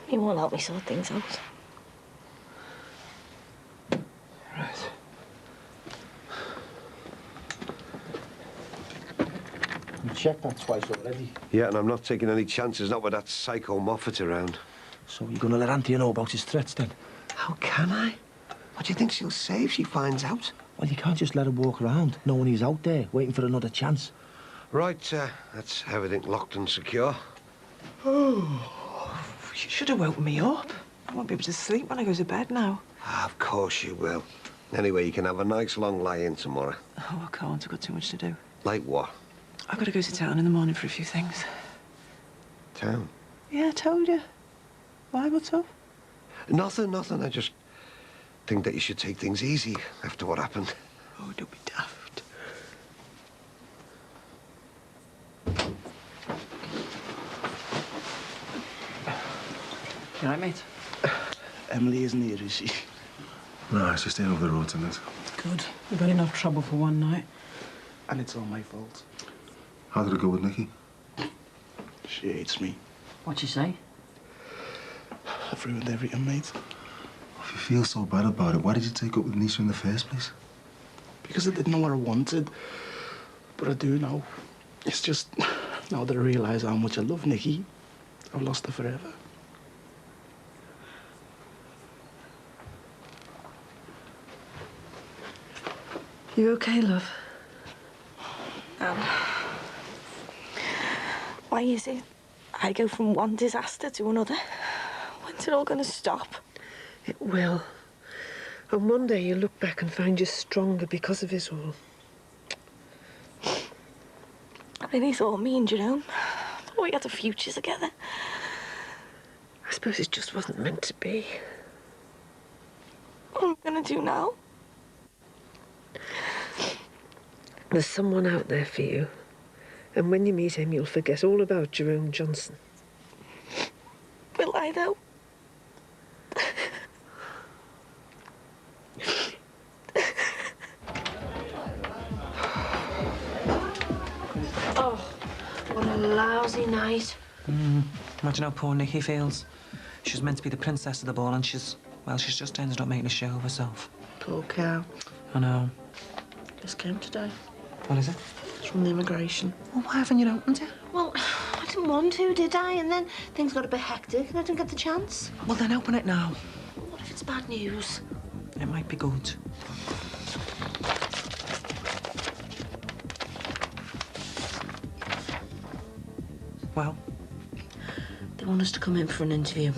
He won't help me sort things out. Right. You checked that twice already. Yeah, and I'm not taking any chances, not with that psycho Moffat around. So you're gonna let Anthea know about his threats then? How can I? What do you think she'll say if she finds out? Well, you can't just let her walk around knowing he's out there waiting for another chance. Right, that's everything locked and secure. Oh, you should have woken me up. I won't be able to sleep when I go to bed now. Of course you will. Anyway, you can have a nice long lie-in tomorrow. Oh, I can't. I've got too much to do. Like what? I've got to go to town in the morning for a few things. Town? Yeah, I told you. Why, what's up? Nothing. I just think that you should take things easy after what happened. Oh, don't be daft. You all right, mate? Emily isn't here, is she? No, she's staying over the road tonight. Good. We've had enough trouble for one night. And it's all my fault. How did it go with Nikki? She hates me. What'd you say? I've ruined everything, mate. If you feel so bad about it, why did you take up with Nisha in the first place? Because I didn't know what I wanted. But I do now. It's just, now that I realise how much I love Nikki, I've lost her forever. You okay, love? Why is it I go from one disaster to another? When's it all going to stop? It will. On one day you'll look back and find you stronger because of it all. I really thought me and Jerome, thought we had a future together. I suppose it just wasn't meant to be. What am I going to do now? There's someone out there for you. And when you meet him, you'll forget all about Jerome Johnson. Will I, though? Oh, what a lousy night. Imagine how poor Nikki feels. She's meant to be the princess of the ball, and she's just ended up making a show of herself. Poor cow. I know. Just came today. What is it? It's from the immigration. Well, why haven't you opened it? Well, I didn't want to, did I? And then things got a bit hectic and I didn't get the chance. Well, then open it now. What if it's bad news? It might be good. Well? They want us to come in for an interview.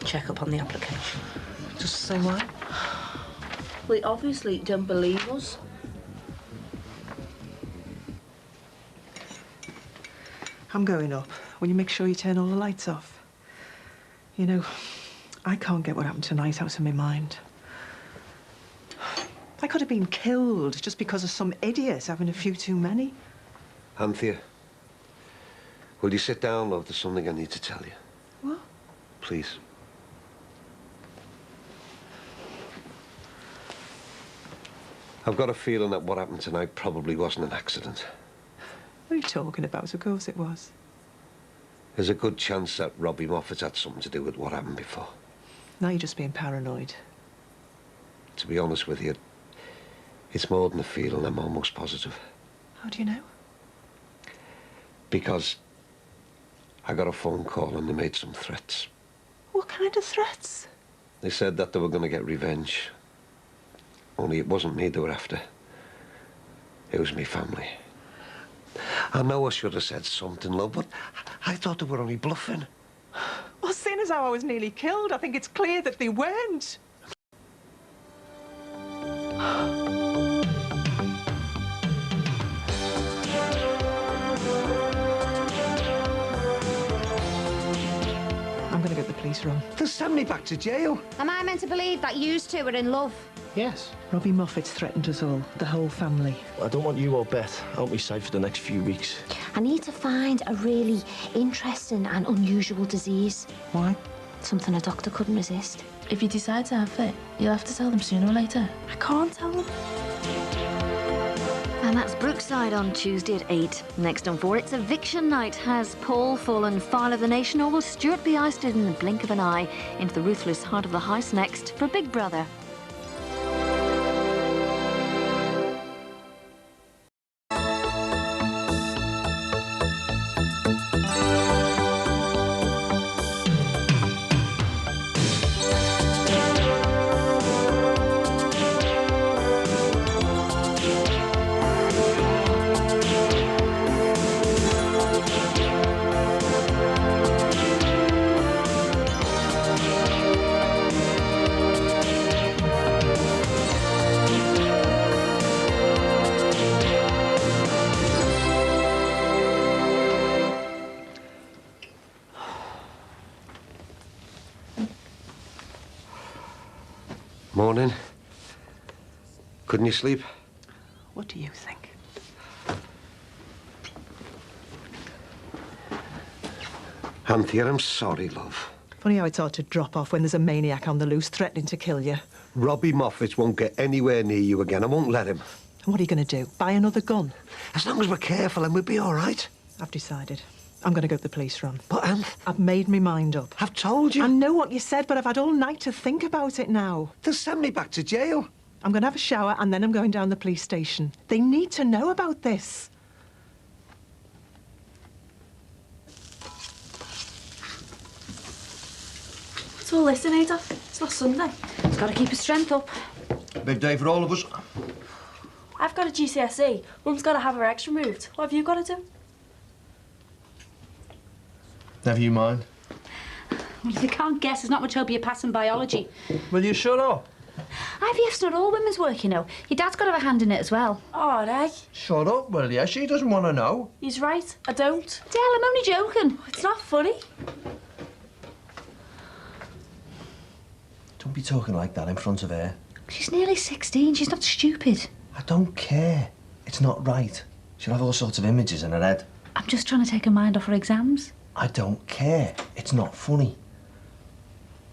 Check up on the application. Just say why? Well, they obviously don't believe us. I'm going up. Will you make sure you turn all the lights off? You know, I can't get what happened tonight out of my mind. I could have been killed just because of some idiot having a few too many. Anthea, will you sit down, love? There's something I need to tell you. What? Please. I've got a feeling that what happened tonight probably wasn't an accident. What are you talking about? Of course it was. There's a good chance that Robbie Moffat's had something to do with what happened before. Now you're just being paranoid. To be honest with you, it's more than a feeling. I'm almost positive. How do you know? Because I got a phone call and they made some threats. What kind of threats? They said that they were going to get revenge. Only it wasn't me they were after. It was me family. I know I should have said something, love, but I thought they were only bluffing. Well, seeing as how I was nearly killed, I think it's clear that they weren't. I'm going to get the police run. They'll send me back to jail. Am I meant to believe that you two are in love? Yes. Robbie Moffat's threatened us all, the whole family. I don't want you or Beth out my sight for the next few weeks. I need to find a really interesting and unusual disease. Why? Something a doctor couldn't resist. If you decide to have it, you'll have to tell them sooner or later. I can't tell them. And that's Brookside on Tuesday at 8. Next on 4, it's eviction night. Has Paul fallen foul of the nation, or will Stuart be ousted in the blink of an eye into the ruthless heart of the house next for Big Brother? Morning. Couldn't you sleep? What do you think? Anthea, I'm sorry, love. Funny how it's hard to drop off when there's a maniac on the loose threatening to kill you. Robbie Moffat won't get anywhere near you again. I won't let him. And what are you going to do? Buy another gun? As long as we're careful, and we'll be all right. I've decided. I'm going to go to the police run. But, Anth... I've made my mind up. I've told you. I know what you said, but I've had all night to think about it now. They'll send me back to jail. I'm going to have a shower and then I'm going down the police station. They need to know about this. What's all this in, Adolf? It's last Sunday. It's got to keep his strength up. Big day for all of us. I've got a GCSE. Mum's got to have her eggs removed. What have you got to do? Never you mind. Well, if you can't guess, there's not much hope you're passing biology. Will you shut up? IVF's not all women's work, you know. Your dad's got to have a hand in it as well. Oh, Reg. Shut up, will you? She doesn't want to know. He's right. I don't. Dale, I'm only joking. It's not funny. Don't be talking like that in front of her. She's nearly 16. She's not stupid. I don't care. It's not right. She'll have all sorts of images in her head. I'm just trying to take her mind off her exams. I don't care. It's not funny.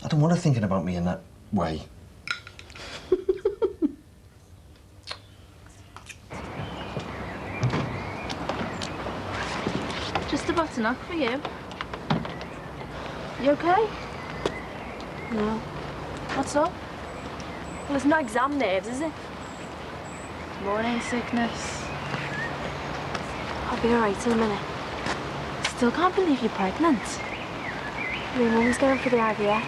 I don't want her thinking about me in that way. Just a button up for you. You okay? No. What's up? Well, it's not exam nerves, is it? Morning sickness. I'll be all right in a minute. Still can't believe you're pregnant. Your mum's going for the IVF.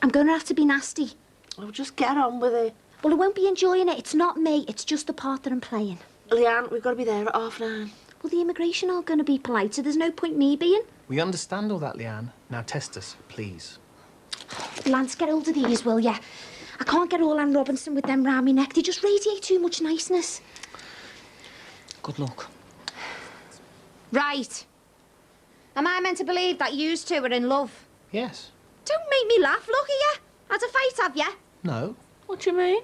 I'm going to have to be nasty. Oh, just get on with it. Well, I won't be enjoying it. It's not me. It's just the part that I'm playing. Leanne, we've got to be there at 9:30. Well, the immigration aren't going to be polite, so there's no point me being. We understand all that, Leanne. Now test us, please. Lance, get hold of these, will ya? I can't get all Anne Robinson with them round me neck. They just radiate too much niceness. Good luck. Right. Am I meant to believe that yous two are in love? Yes. Don't make me laugh, look at ya. Had a fight, have ya? No. What do you mean?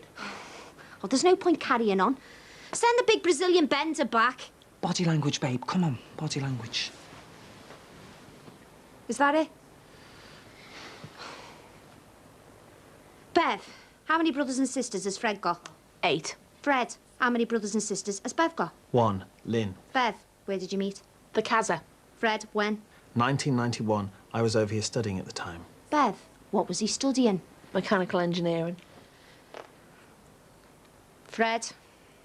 Well, there's no point carrying on. Send the big Brazilian bender back. Body language, babe. Come on, body language. Is that it? Bev, how many brothers and sisters has Fred got? 8. Fred, how many brothers and sisters has Bev got? 1. Lynn. Bev, where did you meet? The Casa. Fred, when? 1991. I was over here studying at the time. Bev, what was he studying? Mechanical engineering. Fred,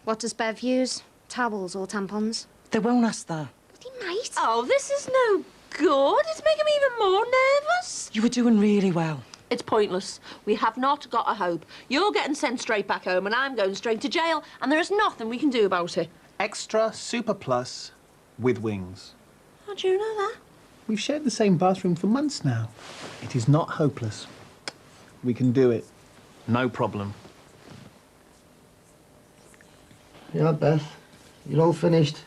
what does Bev use? Towels or tampons? They won't ask that. But he might. Oh, this is no good. It's making me even more nervous. You were doing really well. It's pointless. We have not got a hope. You're getting sent straight back home and I'm going straight to jail, and there is nothing we can do about it. Extra Super Plus with wings. How do you know that? We've shared the same bathroom for months now. It is not hopeless. We can do it. No problem. Yeah, Beth. You're all finished.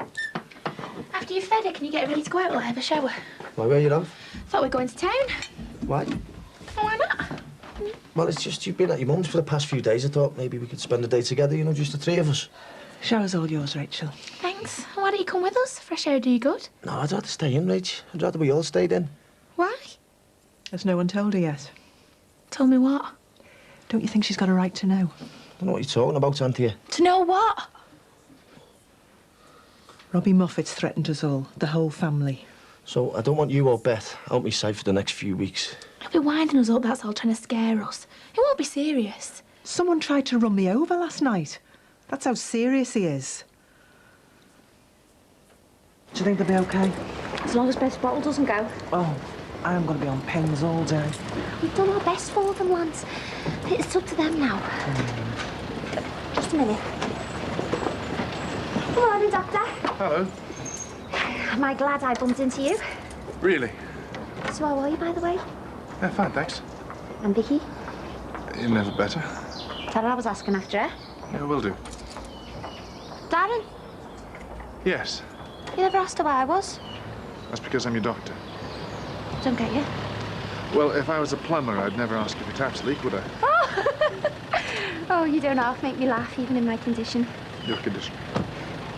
After you've fed her, can you get ready to go out while I have a shower? Why, where you off? Thought we're going to town. Why? Oh, why not? Well, it's just you've been at your mum's for the past few days. I thought maybe we could spend the day together, you know, just the 3 of us. Shower's all yours, Rachel. Thanks. Why don't you come with us? Fresh air do you good. No, I'd rather stay in, Rach. I'd rather we all stayed in. Why? Has no one told her yet? Told me what? Don't you think she's got a right to know? I don't know what you're talking about, Anthea. To know what? Robbie Moffat's threatened us all, the whole family. So I don't want you or Beth out my sight for the next few weeks. He'll be winding us up, that's all, trying to scare us. It won't be serious. Someone tried to run me over last night. That's how serious he is. Do you think they'll be okay? As long as Beth's bottle doesn't go. Oh, I am going to be on pens all day. We've done our best for them, Lance. It's up to them now. Just a minute. Good morning, Doctor. Hello. Am I glad I bumped into you? Really? So how are you, by the way? Yeah, fine, thanks. And Vicky? You're never better. Tell her I was asking after her. Yeah, will do. Darren, Yes, you never asked her where I was. that's because I'm your doctor. Don't get you. Well, if I was a plumber, I'd never ask if your tap's leak, would I? Oh, you don't half make me laugh, even in my condition. Your condition.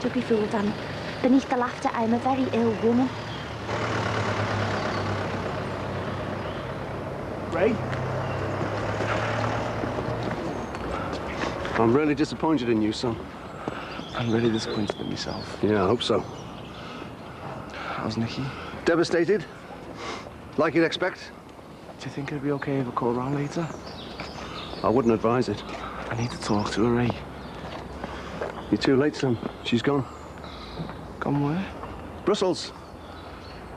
Don't be fooled, Dan. Beneath the laughter, I am a very ill woman. Ray? I'm really disappointed in you, son. I'm really disappointed in myself. Yeah, I hope so. How's Nikki? Devastated? Like you'd expect? Do you think it'd be okay if I call round later? I wouldn't advise it. I need to talk to her, Ray. You're too late, son. She's gone. Gone where? Brussels.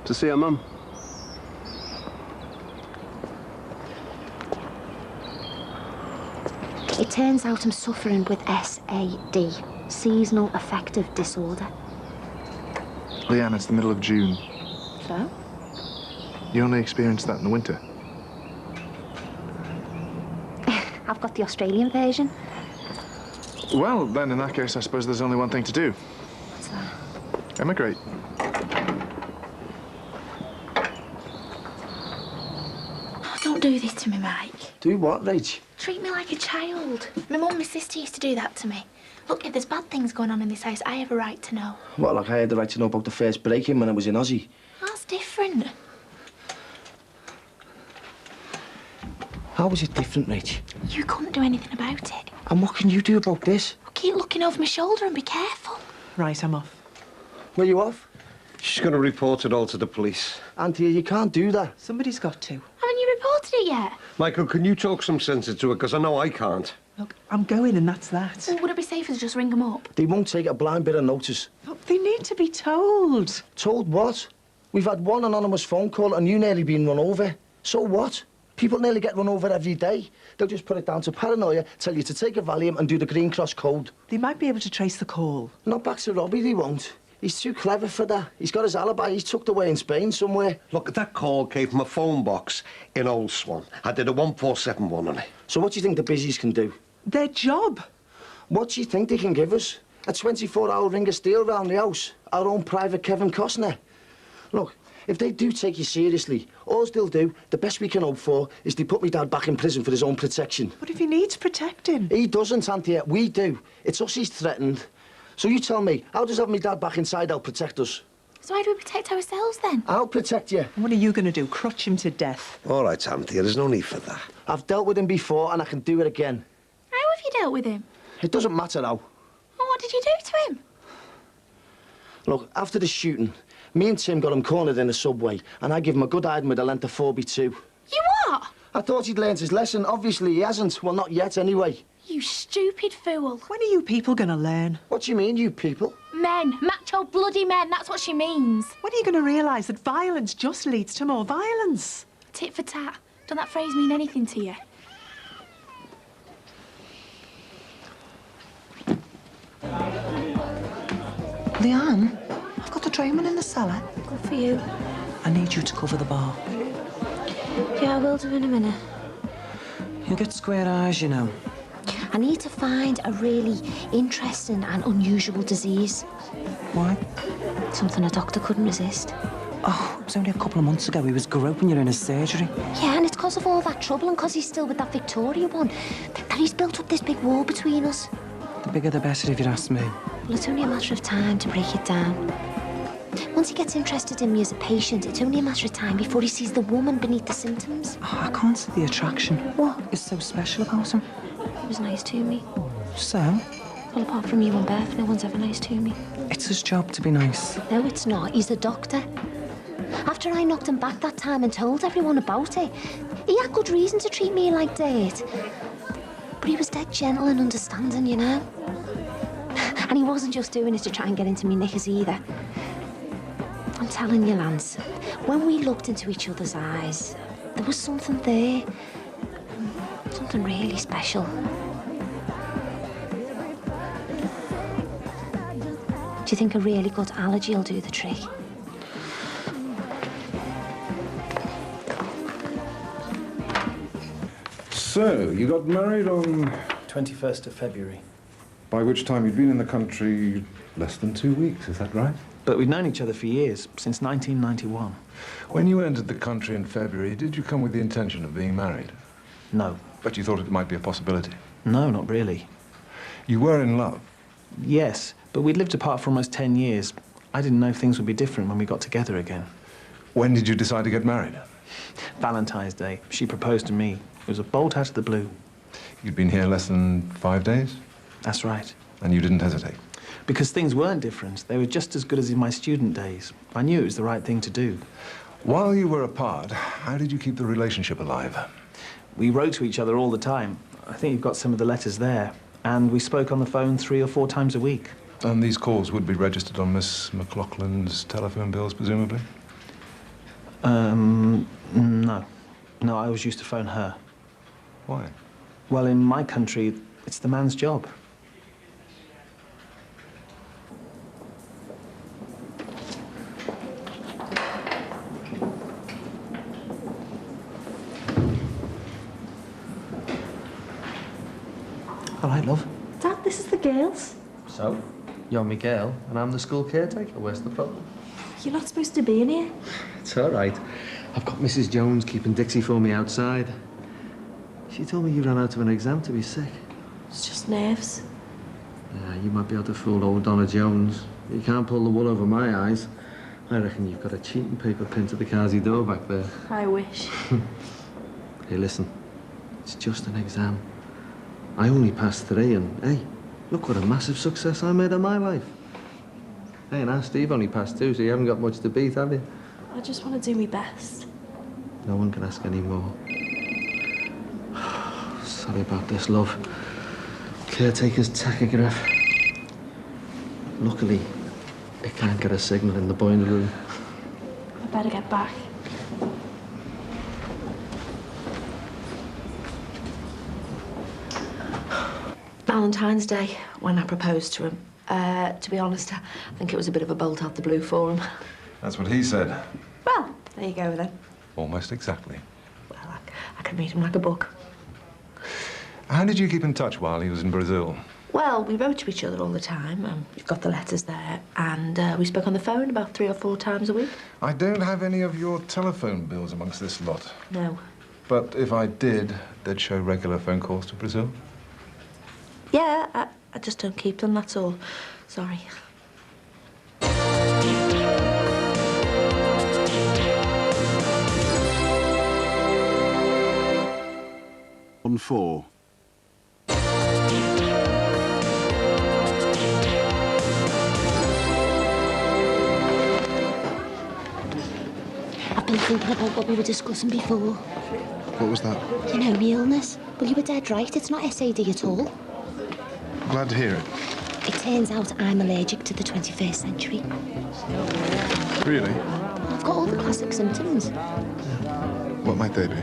To see her mum. It turns out I'm suffering with SAD, seasonal affective disorder. Leanne, it's the middle of June. So? You only experience that in the winter. I've got the Australian version. Well, then in that case, I suppose there's only one thing to do. What's that? Emigrate. Oh, don't do this to me, Mike. Do what, Rach? Treat me like a child. My mum and my sister used to do that to me. Look, if there's bad things going on in this house, I have a right to know. What, like I had the right to know about the first break-in when I was in Aussie? That's different. How was it different, Rach? You couldn't do anything about it. And what can you do about this? Keep looking over my shoulder and be careful. Right, I'm off. Where you off? She's going to report it all to the police. Auntie, you can't do that. Somebody's got to. Haven't you reported it yet? Michael, can you talk some sense into it? Because I know I can't. Look, I'm going and that's that. Well, would it be safer to just ring them up? They won't take a blind bit of notice. Look, they need to be told. Told what? We've had one anonymous phone call and you nearly been run over. So what? People nearly get run over every day. They'll just put it down to paranoia, tell you to take a Valium and do the Green Cross code. They might be able to trace the call. Not back to Robbie, they won't. He's too clever for that. He's got his alibi. He's tucked away in Spain somewhere. Look, that call came from a phone box in Old Swan. I did a 1471 on it. So what do you think the busies can do? Their job. What do you think they can give us? A 24-hour ring of steel round the house? Our own private Kevin Costner? Look, if they do take you seriously, all they'll do, the best we can hope for, is they put me dad back in prison for his own protection. But if he needs protecting? He doesn't, Auntie. We do. It's us he's threatened. So you tell me, how does having me dad back inside help protect us? So how do we protect ourselves then? I'll protect you. What are you going to do? Crutch him to death? All right, Anthea, there's no need for that. I've dealt with him before and I can do it again. How have you dealt with him? It doesn't matter how. Well, what did you do to him? Look, after the shooting, me and Tim got him cornered in a subway and I give him a good hiding with a length of 4x2. You what? I thought he'd learned his lesson. Obviously he hasn't. Well, not yet anyway. You stupid fool. When are you people going to learn? What do you mean, you people? Men. Macho bloody men. That's what she means. When are you going to realise that violence just leads to more violence? Tit for tat. Don't that phrase mean anything to you? Leanne, I've got the drayman in the cellar. Good for you. I need you to cover the bar. Yeah, I will do in a minute. You'll get square eyes, you know. I need to find a really interesting and unusual disease. Why? Something a doctor couldn't resist. Oh, it was only a couple of months ago he was groping you in his surgery. Yeah, and it's because of all that trouble and because he's still with that Victoria one that he's built up this big wall between us. The bigger the better, if you'd ask me. Well, it's only a matter of time to break it down. Once he gets interested in me as a patient, it's only a matter of time before he sees the woman beneath the symptoms. Oh, I can't see the attraction. What? Is so special about him? He was nice to me. So? Well, apart from you and Beth, no one's ever nice to me. It's his job to be nice. No, it's not. He's a doctor. After I knocked him back that time and told everyone about it, he had good reason to treat me like dirt. But he was dead gentle and understanding, you know? And he wasn't just doing it to try and get into me knickers either. I'm telling you, Lance, when we looked into each other's eyes, there was something there. Something really special. Do you think a really good allergy will do the trick? So, you got married on 21st of February. By which time you'd been in the country less than 2 weeks, is that right? But we'd known each other for years, since 1991. When you entered the country in February, did you come with the intention of being married? No. But you thought it might be a possibility? No, not really. You were in love? Yes, but we'd lived apart for almost 10 years. I didn't know things would be different when we got together again. When did you decide to get married? Valentine's Day. She proposed to me. It was a bolt out of the blue. You'd been here less than 5 days? That's right. And you didn't hesitate? Because things weren't different. They were just as good as in my student days. I knew it was the right thing to do. While you were apart, how did you keep the relationship alive? We wrote to each other all the time. I think you've got some of the letters there. And we spoke on the phone 3 or 4 times a week. And these calls would be registered on Miss McLaughlin's telephone bills, presumably? No. No, I always used to phone her. Why? Well, in my country, it's the man's job. All right, love. Dad, this is the girls. So, you're Miguel, and I'm the school caretaker. Where's the problem? You're not supposed to be in here. It's all right. I've got Mrs. Jones keeping Dixie for me outside. She told me you ran out of an exam to be sick. It's just nerves. Yeah, you might be able to fool old Donna Jones. You can't pull the wool over my eyes. I reckon you've got a cheating paper pinned to the Kazi door back there. I wish. Hey, listen. It's just an exam. I only passed 3 and, hey, look what a massive success I made of my life. Hey, now Steve only passed 2, so you haven't got much to beat, have you? I just want to do my best. No one can ask any more. Sorry about this, love. Caretaker's tachograph. Luckily, it can't get a signal in the boiler room. I better get back. Valentine's Day, when I proposed to him. To be honest, I think it was a bit of a bolt out the blue for him. That's what he said. Well, there you go then. Almost exactly. I can read him like a book. How did you keep in touch while he was in Brazil? Well, we wrote to each other all the time. You've got the letters there. And we spoke on the phone about 3 or 4 times a week. I don't have any of your telephone bills amongst this lot. No. But if I did, they'd show regular phone calls to Brazil. Yeah, I just don't keep them, that's all. Sorry. On 4. I've been thinking about what we were discussing before. What was that? You know, my illness. Well, you were dead right. It's not SAD at all. Glad to hear it. It turns out I'm allergic to the 21st century. Really? I've got all the classic symptoms. What might they be?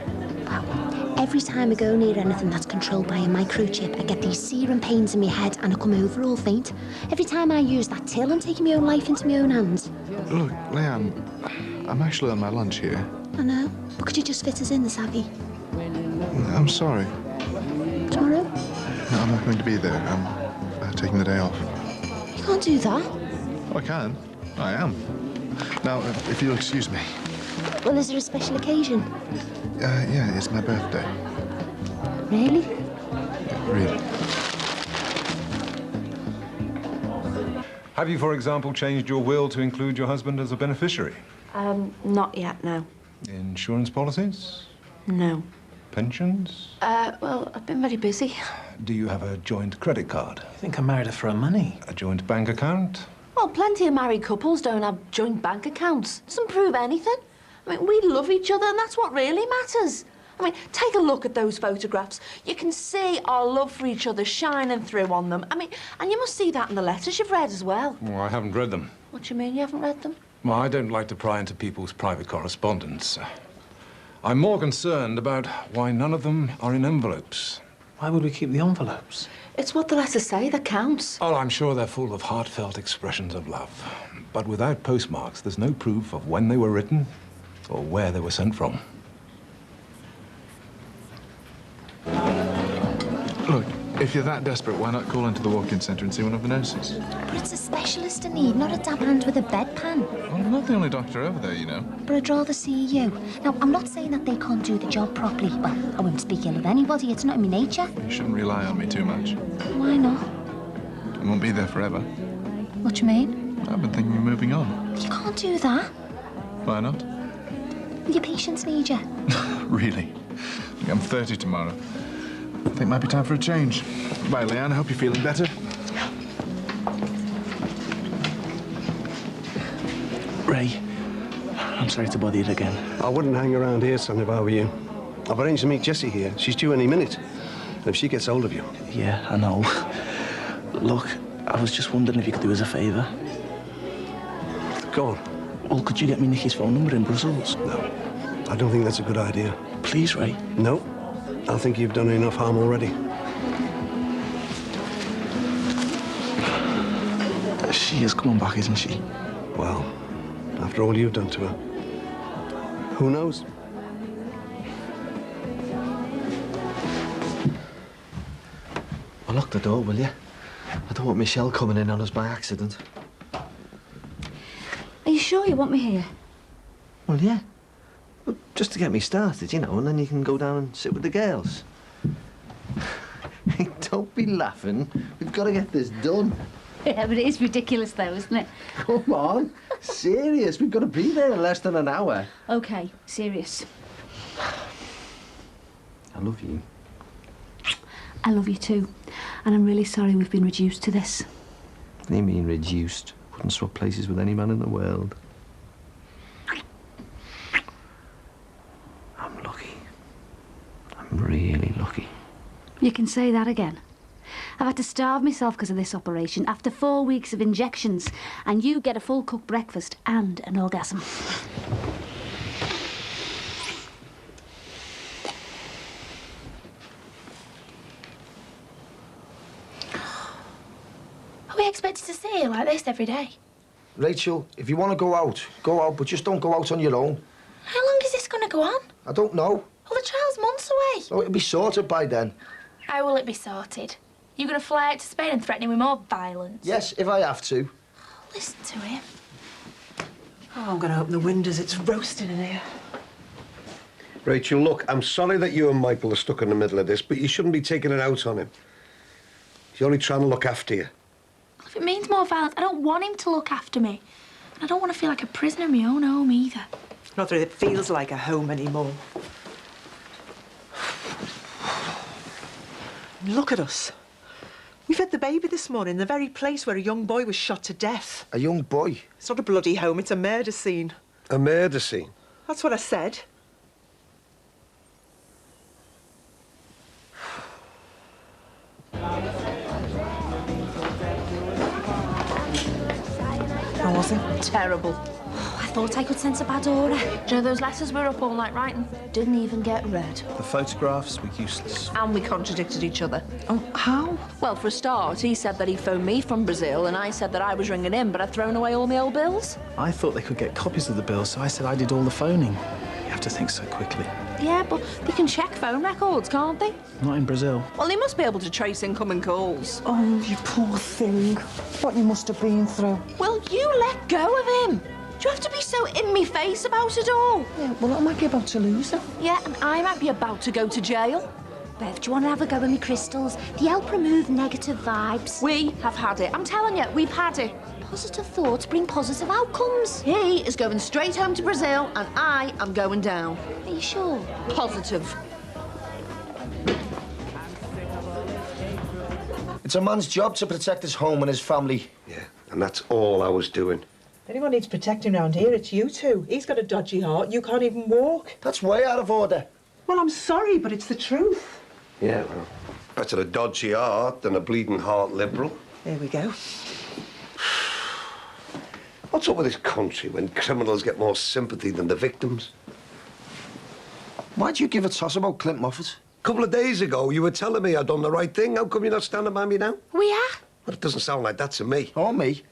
Every time I go near anything that's controlled by a microchip, I get these searing pains in my head and I come over all faint. Every time I use that till, I'm taking my own life into my own hands. Look, Leanne, I'm actually on my lunch here. I know, but could you just fit us in this, Abby? I'm sorry. Tomorrow? No, I'm not going to be there. I'm taking the day off. You can't do that. Oh, I can. I am. Now, if you'll excuse me. Well, is there a special occasion? Yeah, it's my birthday. Really? Really. Have you, for example, changed your will to include your husband as a beneficiary? Not yet, no. Insurance policies? No. Pensions? Well, I've been very busy. Do you have a joint credit card? I think I married her for her money. A joint bank account? Well, plenty of married couples don't have joint bank accounts. Doesn't prove anything. I mean, we love each other, and that's what really matters. I mean, take a look at those photographs. You can see our love for each other shining through on them. I mean, and you must see that in the letters you've read as well. Well, I haven't read them. What do you mean you haven't read them? Well, I don't like to pry into people's private correspondence. I'm more concerned about why none of them are in envelopes. Why would we keep the envelopes? It's what the letters say that counts. Oh, I'm sure they're full of heartfelt expressions of love. But without postmarks, there's no proof of when they were written or where they were sent from. Look, if you're that desperate, why not call into the walk-in centre and see one of the nurses? But it's a specialist in need, not a dab hand with a bedpan. Well, I'm not the only doctor over there, you know. But I'd rather see you. Now, I'm not saying that they can't do the job properly. Well, I won't speak ill of anybody. It's not in my nature. You shouldn't rely on me too much. Why not? I won't be there forever. What do you mean? I've been thinking of moving on. You can't do that. Why not? Will your patients need you? Really? Look, I'm 30 tomorrow. I think it might be time for a change. Bye, Leanne. I hope you're feeling better. Ray, I'm sorry to bother you again. I wouldn't hang around here, son, if I were you. I've arranged to meet Jessie here. She's due any minute. And if she gets hold of you... Yeah, I know. Look, I was just wondering if you could do us a favour. Go on. Well, could you get me Nicky's phone number in Brussels? No. I don't think that's a good idea. Please, Ray. No. I think you've done enough harm already. She is coming back, isn't she? Well, after all you've done to her, who knows? Well, lock the door, will you? I don't want Michelle coming in on us by accident. Are you sure you want me here? Well, yeah. Well, just to get me started, you know, and then you can go down and sit with the girls. Hey, don't be laughing. We've got to get this done. Yeah, but it is ridiculous, though, isn't it? Come on. Serious. We've got to be there in less than an hour. OK, serious. I love you. I love you too. And I'm really sorry we've been reduced to this. What do you mean, reduced? couldn't swap places with any man in the world. I'm lucky. I'm really lucky. You can say that again. I've had to starve myself because of this operation after 4 weeks of injections, and you get a full-cooked breakfast and an orgasm. Are we expected to stay here like this every day? Rachel, if you want to go out, but just don't go out on your own. How long is this going to go on? I don't know. Well, the trial's months away. Oh, it'll be sorted by then. How will it be sorted? You're going to fly out to Spain and threaten him with more violence? Yes, if I have to. Listen to him. Oh, I'm going to open the windows. It's roasting in here. Rachel, look, I'm sorry that you and Michael are stuck in the middle of this, but you shouldn't be taking it out on him. He's only trying to look after you. If it means more violence, I don't want him to look after me. And I don't want to feel like a prisoner in my own home either. Not that it feels like a home anymore. Look at us. We fed the baby this morning in the very place where a young boy was shot to death. A young boy? It's not a bloody home, it's a murder scene. A murder scene? That's what I said. How was it? Terrible. I thought I could sense a bad aura. Do you know those letters we were up all night writing? Didn't even get read. The photographs were useless. And we contradicted each other. Oh, how? Well, for a start, he said that he phoned me from Brazil, and I said that I was ringing him, but I'd thrown away all my old bills. I thought they could get copies of the bills, so I said I did all the phoning. You have to think so quickly. Yeah, but they can check phone records, can't they? Not in Brazil. Well, they must be able to trace incoming calls. Oh, you poor thing. What you must have been through. Well, you let go of him. Do you have to be so in me face about it all? Yeah, well, I might be about to lose her. Yeah, and I might be about to go to jail. Bev, do you want to have a go with me crystals? They help remove negative vibes. We have had it. I'm telling you, we've had it. Positive thoughts bring positive outcomes. He is going straight home to Brazil, and I am going down. Are you sure? Positive. It's a man's job to protect his home and his family. Yeah, and that's all I was doing. If anyone needs protecting around here, it's you two. He's got a dodgy heart. You can't even walk. That's way out of order. Well, I'm sorry, but it's the truth. Yeah, well, better a dodgy heart than a bleeding heart liberal. There we go. What's up with this country when criminals get more sympathy than the victims? Why'd you give a toss about Clint Moffat? A couple of days ago, you were telling me I'd done the right thing. How come you're not standing by me now? We are. Well, it doesn't sound like that to me. Or me.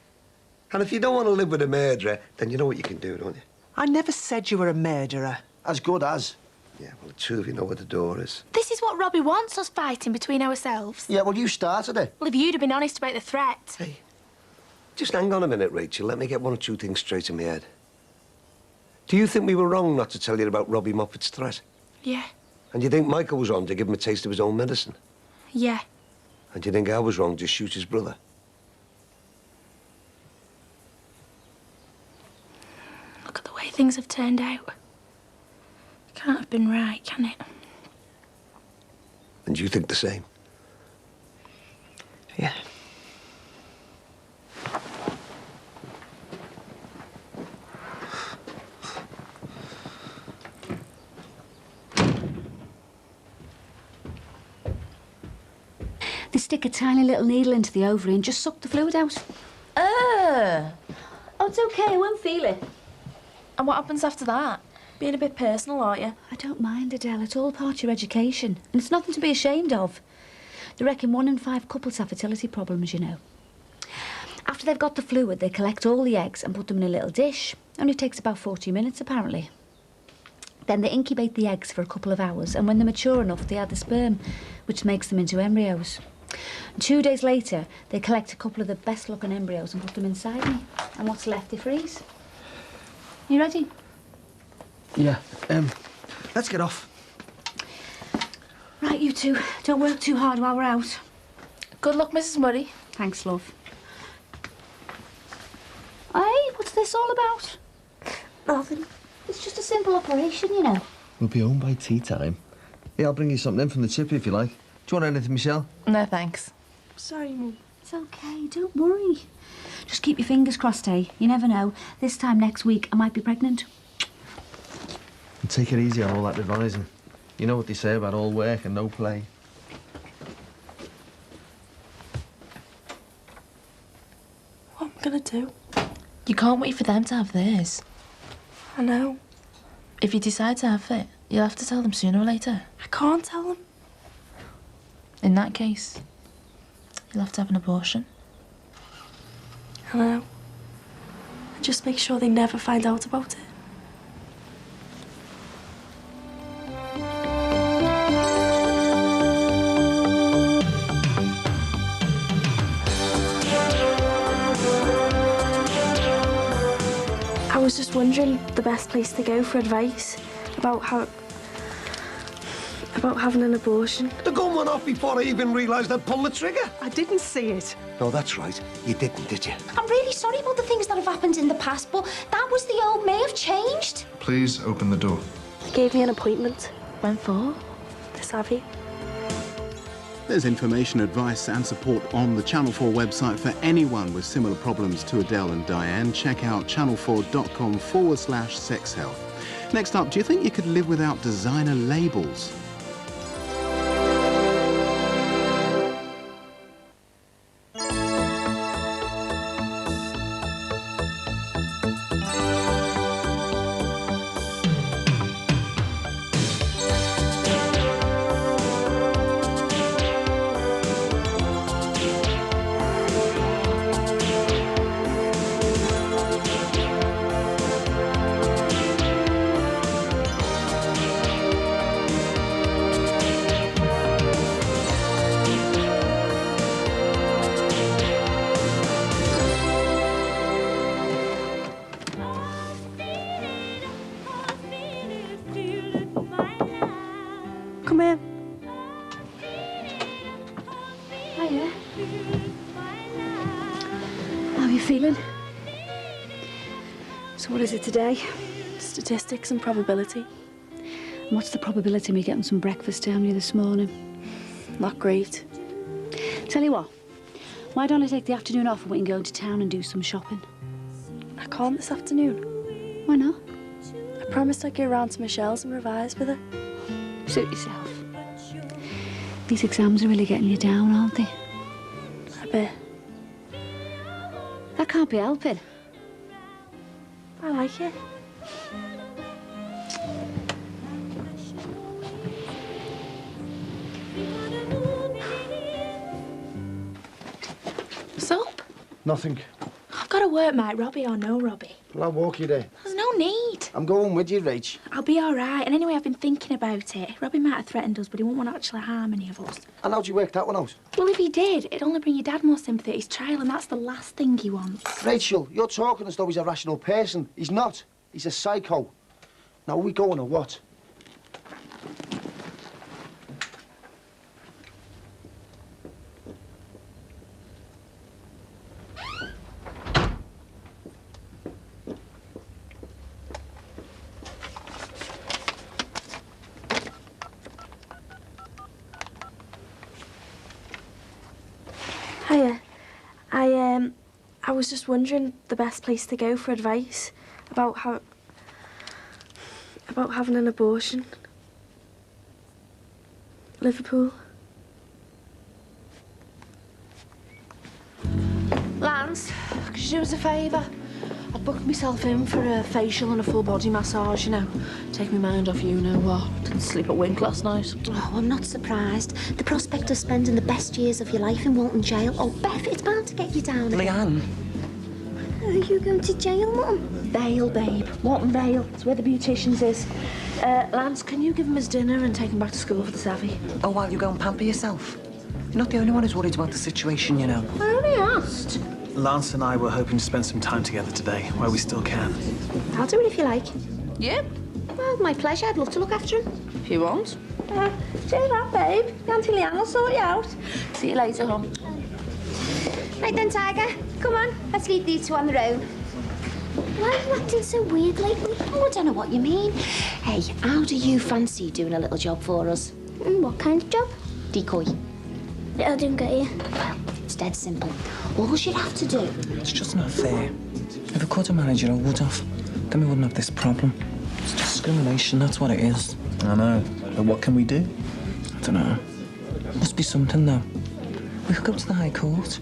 And if you don't want to live with a murderer, then you know what you can do, don't you? I never said you were a murderer. As good as. Yeah, well, the two of you know where the door is. This is what Robbie wants, us fighting between ourselves. Yeah, well, you started it. Well, if you'd have been honest about the threat. Hey, just hang on a minute, Rachel. Let me get one or two things straight in my head. Do you think we were wrong not to tell you about Robbie Moffat's threat? Yeah. And you think Michael was wrong to give him a taste of his own medicine? Yeah. And you think I was wrong to shoot his brother? Look at the way things have turned out. It can't have been right, can it? And you think the same? Yeah. They stick a tiny little needle into the ovary and just suck the fluid out. Oh, it's okay, I won't feel it. And what happens after that? Being a bit personal, aren't you? I don't mind, Adele. It's all part of your education. And it's nothing to be ashamed of. They reckon 1 in 5 couples have fertility problems, you know. After they've got the fluid, they collect all the eggs and put them in a little dish. Only takes about 40 minutes, apparently. Then they incubate the eggs for a couple of hours, and when they're mature enough, they add the sperm, which makes them into embryos. And 2 days later, they collect a couple of the best-looking embryos and put them inside me. And what's left, they freeze. You ready? Yeah, let's get off. Right, you two. Don't work too hard while we're out. Good luck, Mrs. Murray. Thanks, love. Hey, what's this all about? Nothing. It's just a simple operation, you know. We'll be home by tea time. Yeah, I'll bring you something in from the chippy if you like. Do you want anything, Michelle? No, thanks. Sorry, Mum. It's okay, don't worry. Just keep your fingers crossed, eh? You never know. This time next week, I might be pregnant. And take it easy on all that revising. You know what they say about all work and no play. What am I gonna do? You can't wait for them to have theirs. I know. If you decide to have it, you'll have to tell them sooner or later. I can't tell them. In that case, you'll have to have an abortion. I know. And just make sure they never find out about it. I was just wondering the best place to go for advice about having an abortion. The gun went off before I even realised I'd pulled the trigger. I didn't see it. No, that's right. You didn't, did you? I'm really sorry about the things that have happened in the past, but that was the old may have changed. Please open the door. They gave me an appointment. When for? The Savvy. There's information, advice and support on the Channel 4 website for anyone with similar problems to Adele and Diane. Check out channel4.com/sex health. Next up, do you think you could live without designer labels? Come in. Hiya. How are you feeling? So what is it today? Statistics and probability. And what's the probability of me getting some breakfast down here this morning? Not great. Tell you what, why don't I take the afternoon off and we can go into town and do some shopping? I can't this afternoon. Why not? I promised I'd go round to Michelle's and revise with her. Suit yourself. These exams are really getting you down, aren't they? A bit. That can't be helping. I like it. What's up? Nothing. I've got to work, mate, Robbie or no Robbie. Well, I'll walk you there. There's no need. I'm going with you, Rach. I'll be all right. And anyway, I've been thinking about it. Robbie might have threatened us, but he won't want to actually harm any of us. And how'd you work that one out? Well, if he did, it'd only bring your dad more sympathy at his trial, and that's the last thing he wants. Rachel, you're talking as though he's a rational person. He's not. He's a psycho. Now, are we going or what? Hiya. I was just wondering the best place to go for advice about having an abortion. Liverpool. Lance, could you do us a favour? I've booked myself in for a facial and a full body massage, you know. Take my mind off you know what. Didn't sleep a wink last night. Oh, I'm not surprised. The prospect of spending the best years of your life in Walton Jail. Oh, Beth, it's bound to get you down again. Leanne. Are you going to jail, Mum? Vale, babe. Walton Vale. It's where the beauticians is. Lance, can you give him his dinner and take him back to school for the savvy? Oh, while you go and pamper yourself. You're not the only one who's worried about the situation, you know. I only asked. Lance and I were hoping to spend some time together today, while we still can. I'll do it if you like. Yeah? Well, my pleasure. I'd love to look after him. If you want. Say that, babe. Auntie Leanne will sort you out. See you later, hon. Right then, Tiger. Come on. Let's leave these two on their own. Why are you acting so weird lately? Oh, I don't know what you mean. Hey, how do you fancy doing a little job for us? What kind of job? Decoy. I didn't get you. Well, it's dead simple. All she'd have to do... It's just not fair. If I could have managed it, I would have. Then we wouldn't have this problem. It's discrimination, that's what it is. I know. But what can we do? I don't know. Must be something, though. We could go to the High Court.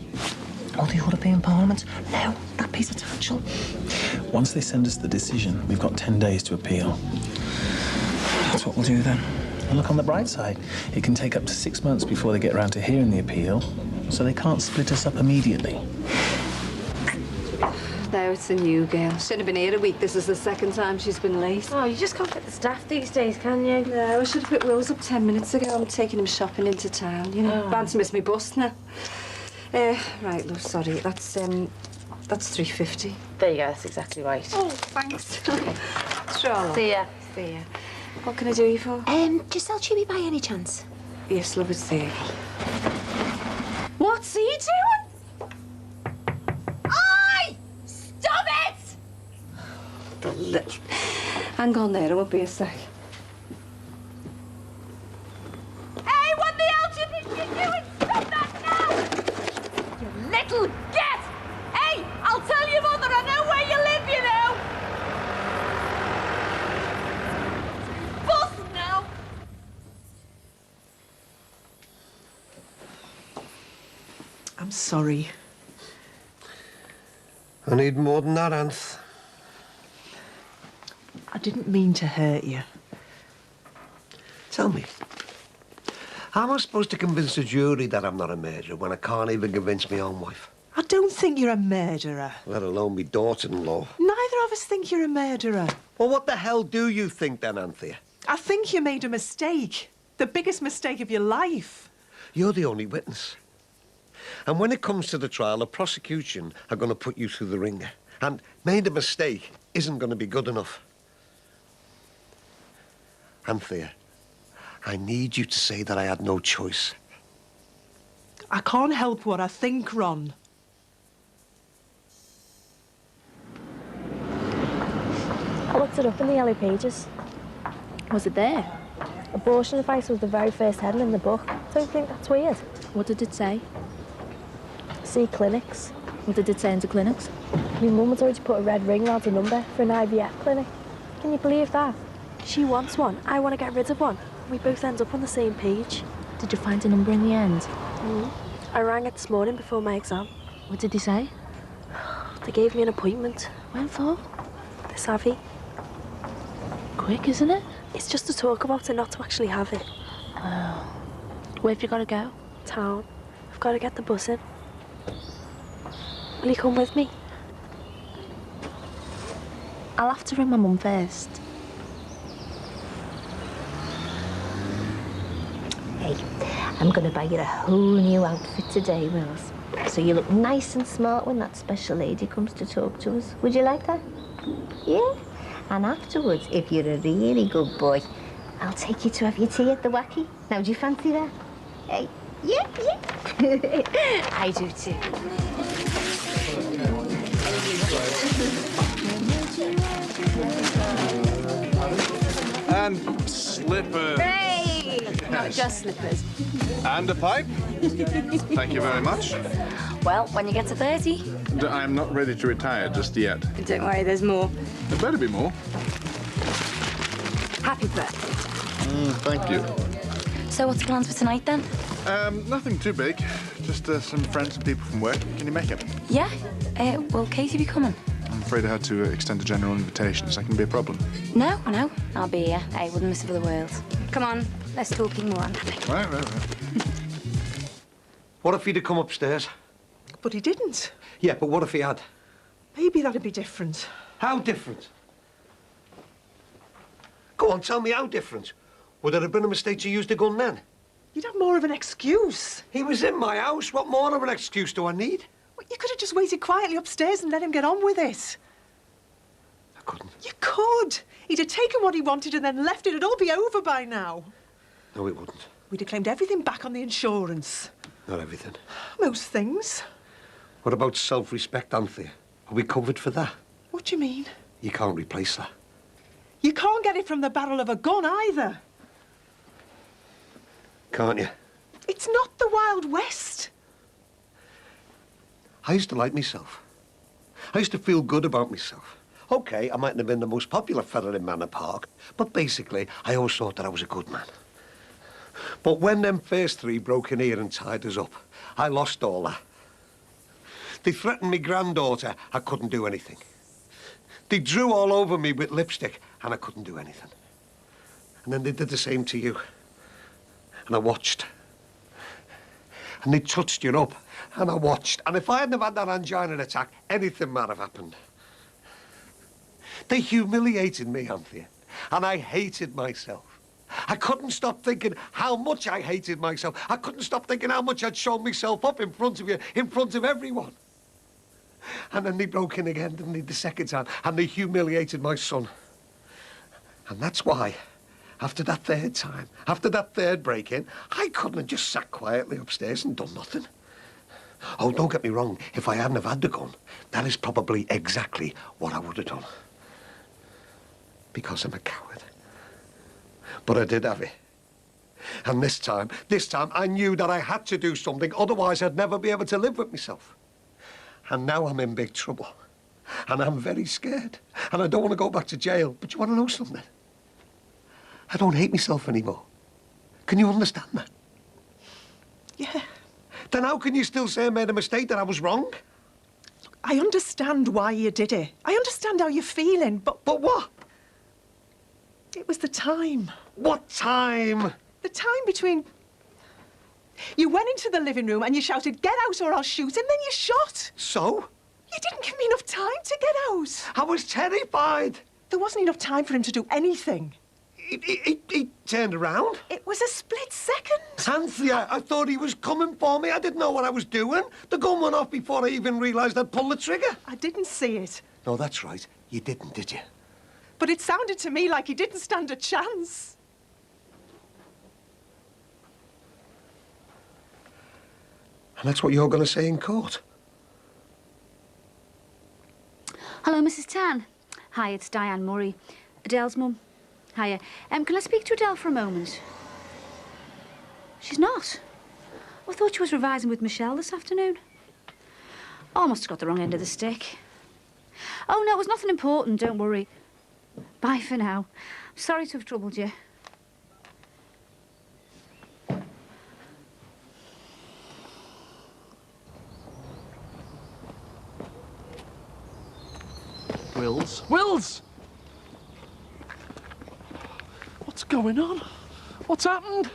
Or the European Parliament. No, that pays potential. Once they send us the decision, we've got 10 days to appeal. That's what we'll do then. And look on the bright side. It can take up to 6 months before they get around to hearing the appeal, so they can't split us up immediately. No, it's a new girl. Shouldn't have been here a week. This is the second time she's been late. Oh, you just can't get the staff these days, can you? No, I should have put Will's up 10 minutes ago. I'm taking him shopping into town, you know. Bound to miss me bus now. Right, love, sorry. That's $3.50. There you go, that's exactly right. Oh, thanks. Charlotte. See ya. See ya. What can I do you for? Just sell Chewy by any chance? Yes, love, it's there. What's he doing? Aye! Stop it! The little... Hang on there, I won't be a sec. Hey, what the hell do you think you're doing? Stop that now! You little get! Hey, I'll tell your mother I know where you live, you know! Bust now! I'm sorry. I need more than that, Anth. I didn't mean to hurt you. Tell me, how am I supposed to convince a jury that I'm not a murderer when I can't even convince my own wife? I don't think you're a murderer. Let alone me daughter-in-law. Neither of us think you're a murderer. Well, what the hell do you think then, Anthea? I think you made a mistake. The biggest mistake of your life. You're the only witness. And when it comes to the trial, the prosecution are going to put you through the ringer. And made a mistake isn't going to be good enough. Anthea, I need you to say that I had no choice. I can't help what I think, Ron. I looked it up in the yellow pages. Was it there? Abortion advice was the very first heading in the book. Don't you think that's weird? What did it say? See clinics. What did it say into clinics? My mum had already put a red ring round the number for an IVF clinic. Can you believe that? She wants one, I want to get rid of one. We both end up on the same page. Did you find a number in the end? I rang it this morning before my exam. What did they say? They gave me an appointment. When for? This Avi. Quick, isn't it? It's just to talk about it, not to actually have it. Oh. Where have you got to go? Town. I've got to get the bus in. Will you come with me? I'll have to ring my mum first. Hey, I'm going to buy you a whole new outfit today, Wills. So you look nice and smart when that special lady comes to talk to us. Would you like that? Yeah? And afterwards, if you're a really good boy, I'll take you to have your tea at the Wacky. Now, do you fancy that? Hey, yeah. I do too. And slippers. Hey! Yes. Not just slippers. And a pipe. Thank you very much. Well, when you get to 30. I'm not ready to retire just yet. Don't worry, there's more. There better be more. Happy birthday. Thank you. So what's the plans for tonight, then? Nothing too big. Just some friends and people from work. Can you make it? Yeah? Will Katie be coming? I'm afraid I had to extend a general invitation, so that can be a problem. No, I'll be here. I wouldn't miss it for the world. Come on, let's talking more on that. Right. What if he'd have come upstairs? But he didn't. Yeah, but what if he had? Maybe that'd be different. How different? Go on, tell me how different. Would it have been a mistake to use the gun then? You'd have more of an excuse. He was in my house. What more of an excuse do I need? Well, you could have just waited quietly upstairs and let him get on with it. I couldn't. You could. He'd have taken what he wanted and then left it. It'd all be over by now. No, it wouldn't. We'd have claimed everything back on the insurance. Not everything. Most things. What about self-respect, Anthea? Are we covered for that? What do you mean? You can't replace that. You can't get it from the barrel of a gun either. Can't you? It's not the Wild West. I used to like myself. I used to feel good about myself. OK, I mightn't have been the most popular fella in Manor Park, but basically, I always thought that I was a good man. But when them first three broke in here and tied us up, I lost all that. They threatened me granddaughter, I couldn't do anything. They drew all over me with lipstick, and I couldn't do anything. And then they did the same to you. And I watched. And they touched you up, and I watched. And if I hadn't have had that angina attack, anything might have happened. They humiliated me, Anthea, and I hated myself. I couldn't stop thinking how much I hated myself. I couldn't stop thinking how much I'd shown myself up in front of you, in front of everyone. And then they broke in again, didn't they, the second time, and they humiliated my son. And that's why, after that third time, after that third break-in, I couldn't have just sat quietly upstairs and done nothing. Oh, don't get me wrong, if I hadn't have had the gun, that is probably exactly what I would have done. Because I'm a coward. But I did have it. And this time, I knew that I had to do something, otherwise I'd never be able to live with myself. And now I'm in big trouble. And I'm very scared. And I don't want to go back to jail. But you want to know something? I don't hate myself anymore. Can you understand that? Yeah. Then how can you still say I made a mistake, that I was wrong? I understand why you did it. I understand how you're feeling, but... But what? It was the time. What time? The time between... You went into the living room and you shouted, "Get out or I'll shoot," and then you shot. So? You didn't give me enough time to get out. I was terrified. There wasn't enough time for him to do anything. He turned around. It was a split second. Anthea, I thought he was coming for me. I didn't know what I was doing. The gun went off before I even realised I'd pulled the trigger. I didn't see it. No, that's right. You didn't, did you? But it sounded to me like he didn't stand a chance. And that's what you're going to say in court? Hello, Mrs. Tan. Hi, it's Diane Murray, Adele's mum. Hiya. Can I speak to Adele for a moment? She's not. I thought she was revising with Michelle this afternoon. Oh, I must have got the wrong end of the stick. Oh, no, it was nothing important, don't worry. Bye for now. Sorry to have troubled you. Wills? Wills! What's going on? What's happened?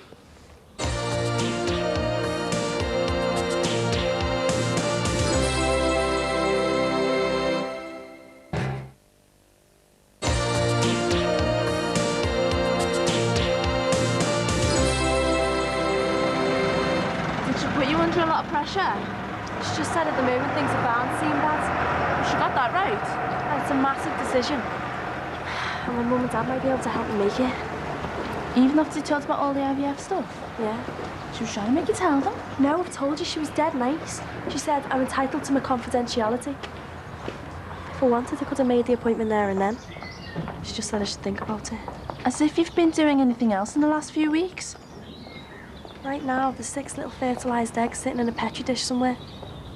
Did she put you under a lot of pressure? She just said at the moment things are bound to seem bad. She got that right. And it's a massive decision. And my mum and dad might be able to help me make it. Even after you told about all the IVF stuff? Yeah. She was trying to make you tell them? No, I've told you she was dead nice. She said I'm entitled to my confidentiality. If I wanted, I could have made the appointment there and then. She just said I should think about it. As if you've been doing anything else in the last few weeks. Right now, there's 6 little fertilised eggs sitting in a petri dish somewhere.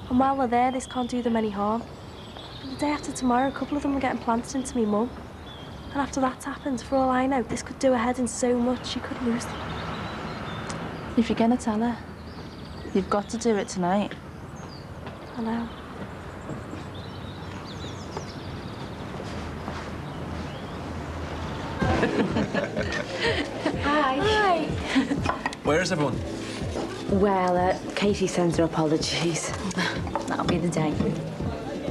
And while they're there, this can't do them any harm. But the day after tomorrow, a couple of them will get implanted into me mum. And after that's happened, for all I know, this could do her head in so much she could lose them. If you're gonna tell her, you've got to do it tonight. I know. Hi. Hi. Where is everyone? Well, Katie sends her apologies. That'll be the day.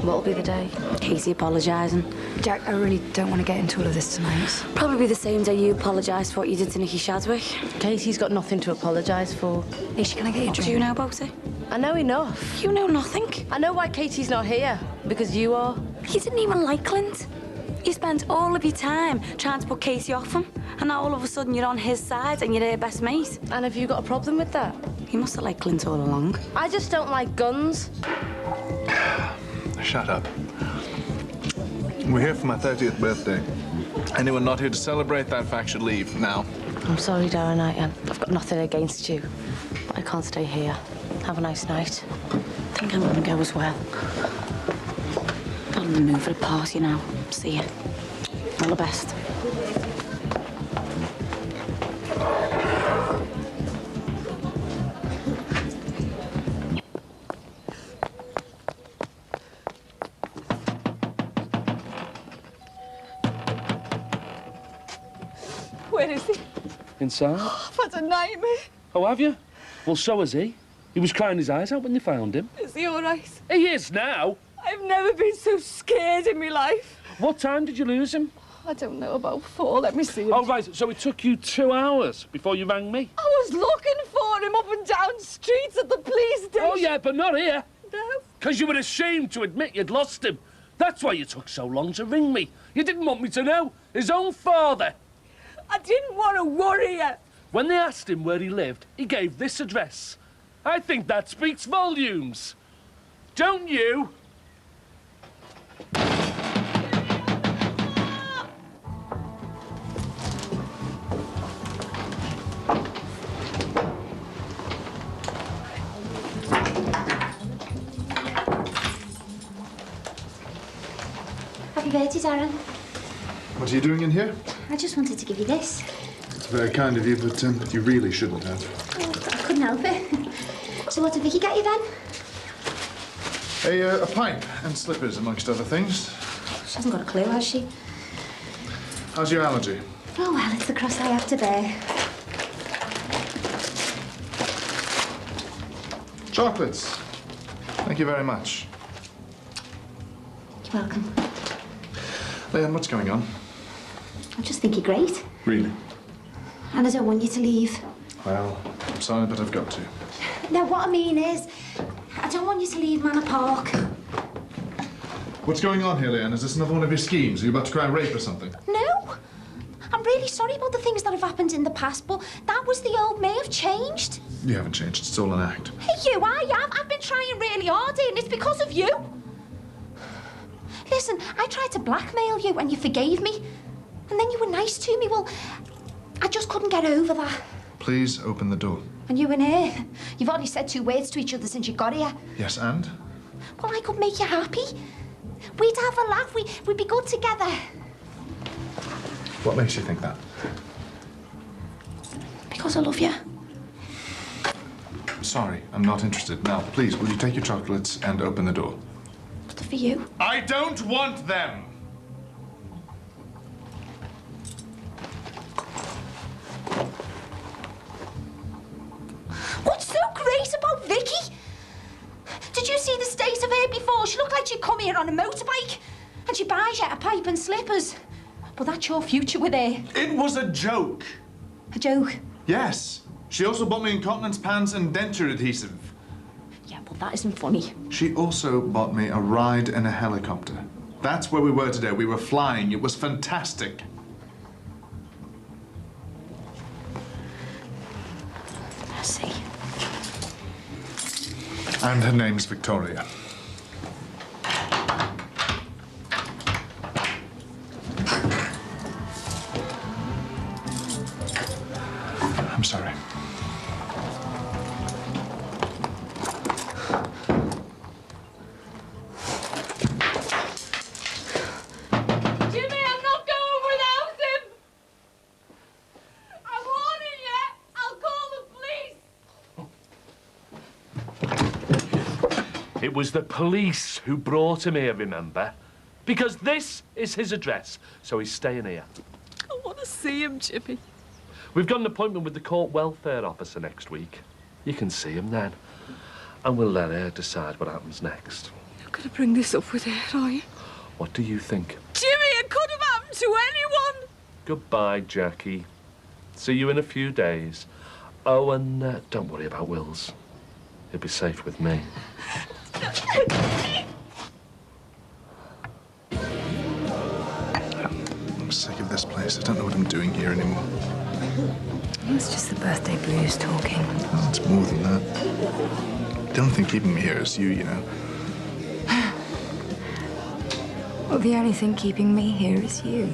What'll be the day? Katie apologising. Jack, I really don't want to get into all of this tonight. Probably the same day you apologise for what you did to Nicky Shadwick. Katie's got nothing to apologise for. Nisha, can I get you a What drink? do you know about it? I know enough. You know nothing. I know why Katie's not here. Because you are. You didn't even like Clint. You spent all of your time trying to put Katie off him, and now all of a sudden you're on his side and you're their best mate. And have you got a problem with that? You must have liked Clint all along. I just don't like guns. Shut up. We're here for my 30th birthday. Anyone not here to celebrate that fact should leave now. I'm sorry, Darren. I've got nothing against you, but I can't stay here. Have a nice night. All think I'm gonna go as well. Got a manoeuvre to pass you now. See ya. All the best. Where is he? Inside. I've had a nightmare. Oh, have you? Well, so has he. He was crying his eyes out when they found him. Is he all right? He is now. I've never been so scared in my life. What time did you lose him? I don't know, about 4. Let me see him. Oh, right. So it took you 2 hours before you rang me? I was looking for him up and down streets at the police station. Oh, yeah, but not here. No. Because you were ashamed to admit you'd lost him. That's why you took so long to ring me. You didn't want me to know. His own father. I didn't want to worry you. When they asked him where he lived, he gave this address. I think that speaks volumes. Don't you? Happy birthday, Darren. What are you doing in here? I just wanted to give you this. It's very kind of you, but you really shouldn't have. I couldn't help it. So what did Vicky get you then? A pipe and slippers, amongst other things. She hasn't got a clue, has she? How's your allergy? Oh, well, it's the cross I have to bear. Chocolates. Thank you very much. You're welcome. Leanne, what's going on? I just think you're great. Really? And I don't want you to leave. Well, I'm sorry, but I've got to. No, what I mean is, I don't want you to leave Manor Park. What's going on here, Leanne? Is this another one of your schemes? Are you about to cry rape or something? No. I'm really sorry about the things that have happened in the past, but that was the old me. I've changed. You haven't changed. It's all an act. Hey, you, I have. I've been trying really hard here, and it's because of you. Listen, I tried to blackmail you, and you forgave me. And then you were nice to me. Well, I just couldn't get over that. Please open the door. And you in here, you've already said 2 words to each other since you got here. Yes, and? Well, I could make you happy. We'd have a laugh. We'd be good together. What makes you think that? Because I love you. Sorry, I'm not interested. Now, please, will you take your chocolates and open the door? But for you. I don't want them! What's so great about Vicky? Did you see the state of her before? She looked like she'd come here on a motorbike. And she buys you a pipe and slippers. But that's your future with her. It was a joke. A joke? Yes. She also bought me incontinence pants and denture adhesive. Yeah, but that isn't funny. She also bought me a ride in a helicopter. That's where we were today. We were flying. It was fantastic. I see. And her name's Victoria. I'm sorry. Jimmy, I'm not going without him. I'm warning you. I'll call the police. It was the police who brought him here, remember? Because this is his address, so he's staying here. I want to see him, Jimmy. We've got an appointment with the court welfare officer next week. You can see him then. And we'll let her decide what happens next. You're going to bring this up with her, are you? What do you think? Jimmy, it could have happened to anyone. Goodbye, Jackie. See you in a few days. Oh, and don't worry about Wills. He'll be safe with me. I'm sick of this place. I don't know what I'm doing here anymore. It's just the birthday blues talking. Oh, it's more than that. The only thing keeping me here is you know. Well, the only thing keeping me here is you.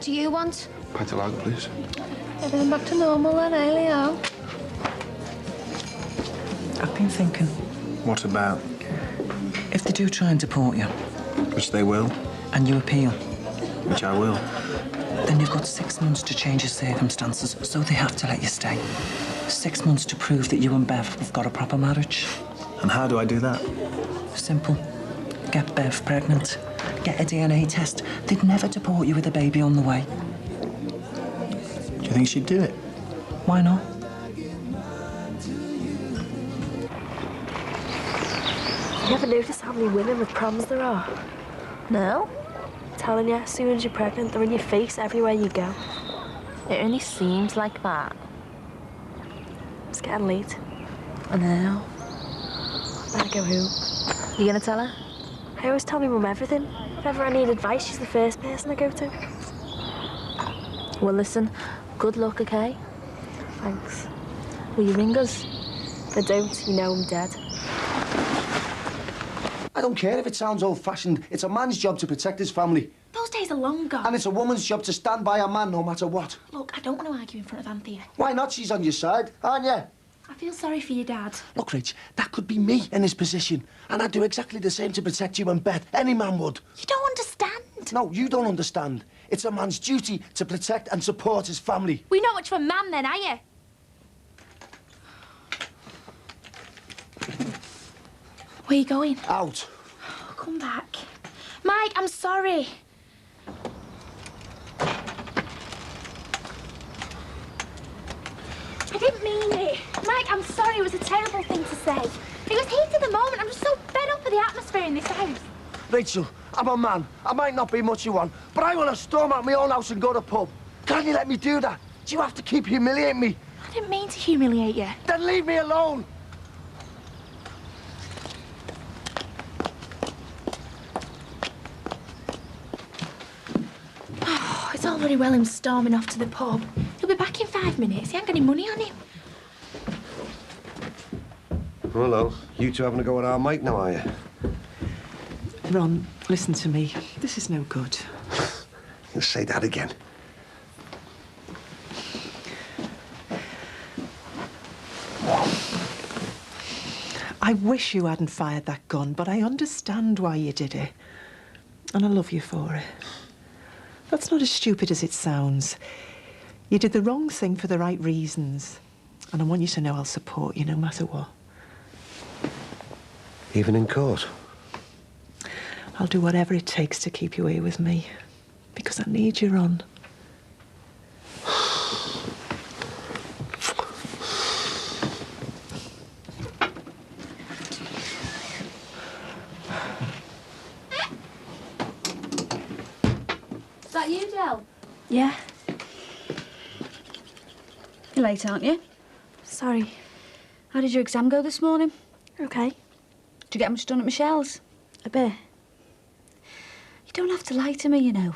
What do you want? Pint of lager, please. Everything back to normal then, eh, Leo? I've been thinking, What about? if they do try and deport you, Which they will, and you appeal, which I will. then you've got 6 months to change your circumstances, so they have to let you stay. 6 months to prove that you and Bev have got a proper marriage. And how do I do that? Simple. Get Bev pregnant. Get a DNA test. They'd never deport you with a baby on the way. Do you think she'd do it? Why not? You ever notice how many women with proms there are? No? I'm telling you, as soon as you're pregnant, they're in your face everywhere you go. It only seems like that. It's getting late. I know. Better go home. You gonna tell her? I always tell my mum everything. If ever I need advice, she's the first person I go to. Well, listen, good luck, okay? Thanks. Will you ring us? If I don't, you know I'm dead. I don't care if it sounds old-fashioned. It's a man's job to protect his family. Those days are long gone. And it's a woman's job to stand by a man no matter what. Look, I don't want to argue in front of Anthea. Why not? She's on your side, aren't you? I feel sorry for your dad. Look, Rich, that could be me in his position. And I'd do exactly the same to protect you and Beth. Any man would. You don't understand. No, you don't understand. It's a man's duty to protect and support his family. We're not much of a man then, are you? Where are you going? Out. Oh, come back. Mike, I'm sorry. I didn't mean it. Mike, I'm sorry. It was a terrible thing to say. It was heat at the moment. I'm just so fed up with the atmosphere in this house. Rachel, I'm a man. I might not be much you want, but I want to storm out my own house and go to pub. Can't you let me do that? Do you have to keep humiliating me? I didn't mean to humiliate you. Then leave me alone. Oh, it's all very well him storming off to the pub. He'll be back in 5 minutes. He ain't got any money on him. Hello. You two having a go at our Mike now, are you? Ron, listen to me. This is no good. You say that again. I wish you hadn't fired that gun, but I understand why you did it. And I love you for it. That's not as stupid as it sounds. You did the wrong thing for the right reasons. And I want you to know I'll support you no matter what. Even in court? I'll do whatever it takes to keep you here with me. Because I need you, Ron. Is that you, Del? Yeah. You're late, aren't you? Sorry. How did your exam go this morning? Okay. Did you get much done at Michelle's? A bit. You don't have to lie to me, you know.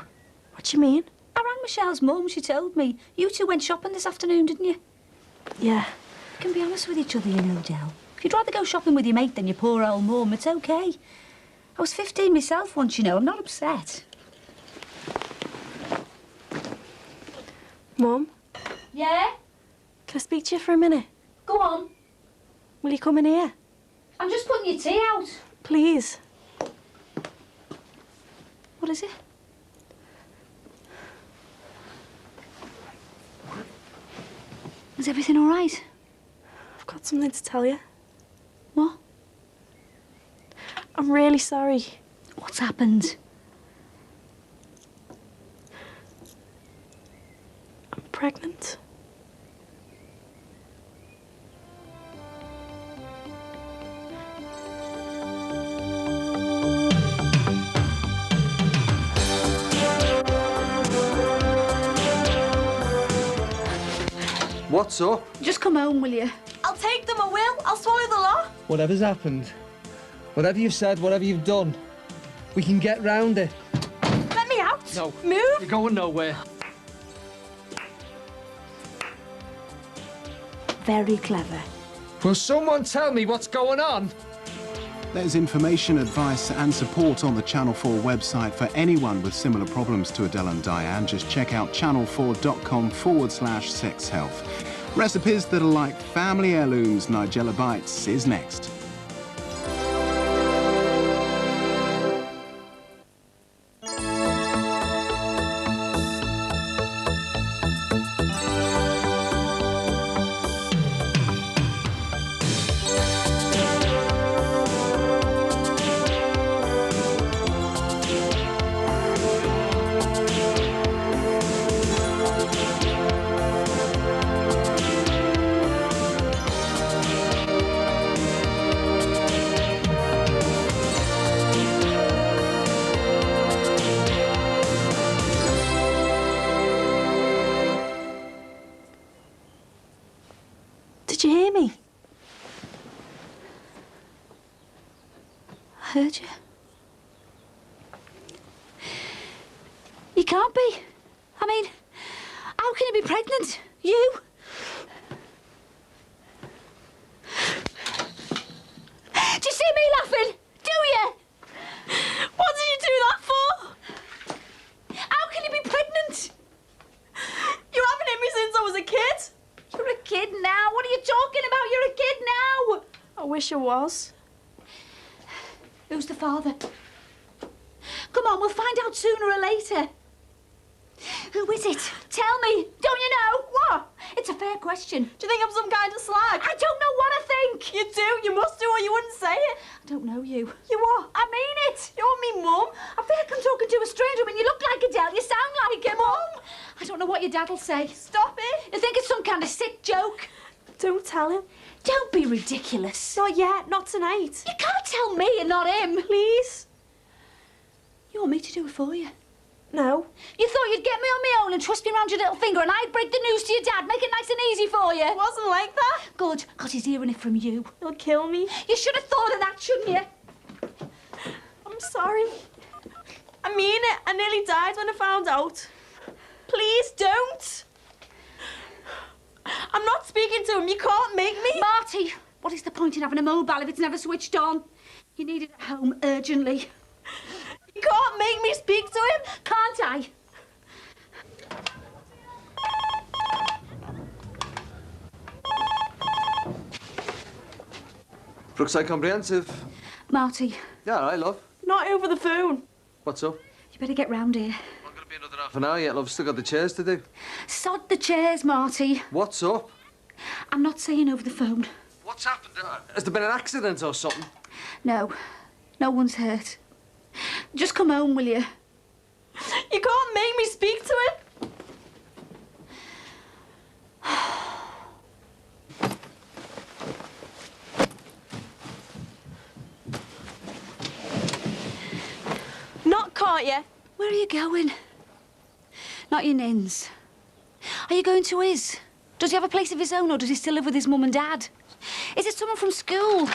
What do you mean? I rang Michelle's mum, she told me. You two went shopping this afternoon, didn't you? Yeah. We can be honest with each other, you know, Del. If you'd rather go shopping with your mate than your poor old mum, it's okay. I was 15 myself once, you know. I'm not upset. Mum? Yeah? Can I speak to you for a minute? Go on. Will you come in here? I'm just putting your tea out. Please. What is it? Is everything all right? I've got something to tell you. What? I'm really sorry. What's happened? I'm pregnant. What's up? Just come home, will you? I'll take them, I will. I'll swallow the lot. Whatever's happened, whatever you've said, whatever you've done, we can get round it. Let me out. No. Move. You're going nowhere. Very clever. Will someone tell me what's going on? There's information, advice and support on the Channel 4 website for anyone with similar problems to Adele and Diane. Just check out channel4.com/sex health. Recipes that are like family heirlooms. Nigella Bites is next. Did you hear me? I heard you. You can't be. I mean, how can you be pregnant? You? Do you see me laughing? Do you? What did you do that for? How can you be pregnant? You haven't hit me since I was a kid. You're a kid now. What are you talking about? You're a kid now. I wish I was. Who's the father? Come on, we'll find out sooner or later. Who is it? Tell me. Don't you know? What? It's a fair question. Do you think I'm some kind of slag? I don't know what I think. You do. You must do, or you wouldn't say it. I don't know you. You are. I mean it. You're me mum. I feel like I'm talking to a stranger when you look like Adele. You sound like him. Mum. I don't know what your dad'll say. Stop it. You think it's some kind of sick joke? Don't tell him. Don't be ridiculous. Not yet. Not tonight. You can't tell me and not him. Please. You want me to do it for you? No. You thought you'd get me on my own and twist me around your little finger and I'd break the news to your dad, make it nice and easy for you? It wasn't like that. Good, because he's hearing it from you. He'll kill me. You should have thought of that, shouldn't you? I'm sorry. I mean it. I nearly died when I found out. Please don't. I'm not speaking to him. You can't make me. Marty, what is the point in having a mobile if it's never switched on? You need it at home urgently. You can't make me speak to him. Can't I? Brookside Comprehensive. Marty. Yeah, all right, love. Not over the phone. What's up? You better get round here. I'm going to be another half an hour yet, love. Still got the chairs to do. Sod the chairs, Marty. What's up? I'm not saying over the phone. What's happened? Has there been an accident or something? No. No one's hurt. Just come home, will you? You can't make me speak to him. Not can't you? Where are you going? Not your nins. Are you going to his? Does he have a place of his own or does he still live with his mum and dad? Is it someone from school?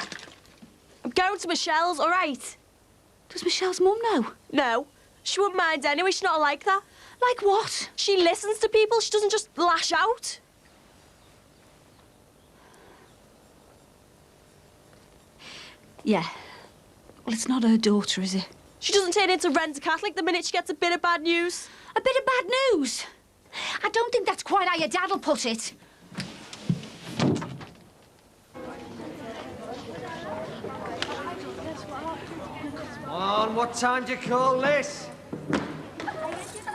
I'm going to Michelle's, all right? Does Michelle's mum know? No. She wouldn't mind anyway. She's not like that. Like what? She listens to people. She doesn't just lash out. Yeah. Well, it's not her daughter, is it? She doesn't turn into rent-a-Catholic the minute she gets a bit of bad news. A bit of bad news? I don't think that's quite how your dad'll put it. Come on, what time do you call this?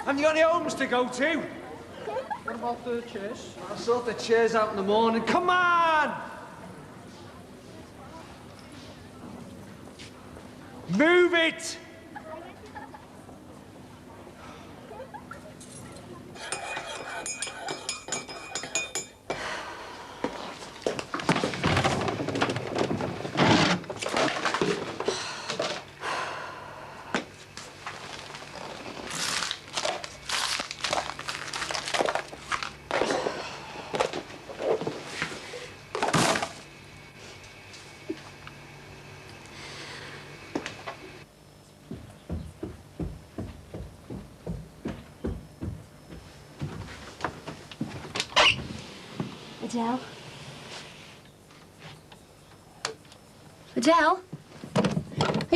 Have you got any homes to go to? What about the chairs? I'll sort the chairs out in the morning. Come on! Move it! Adele? Adele?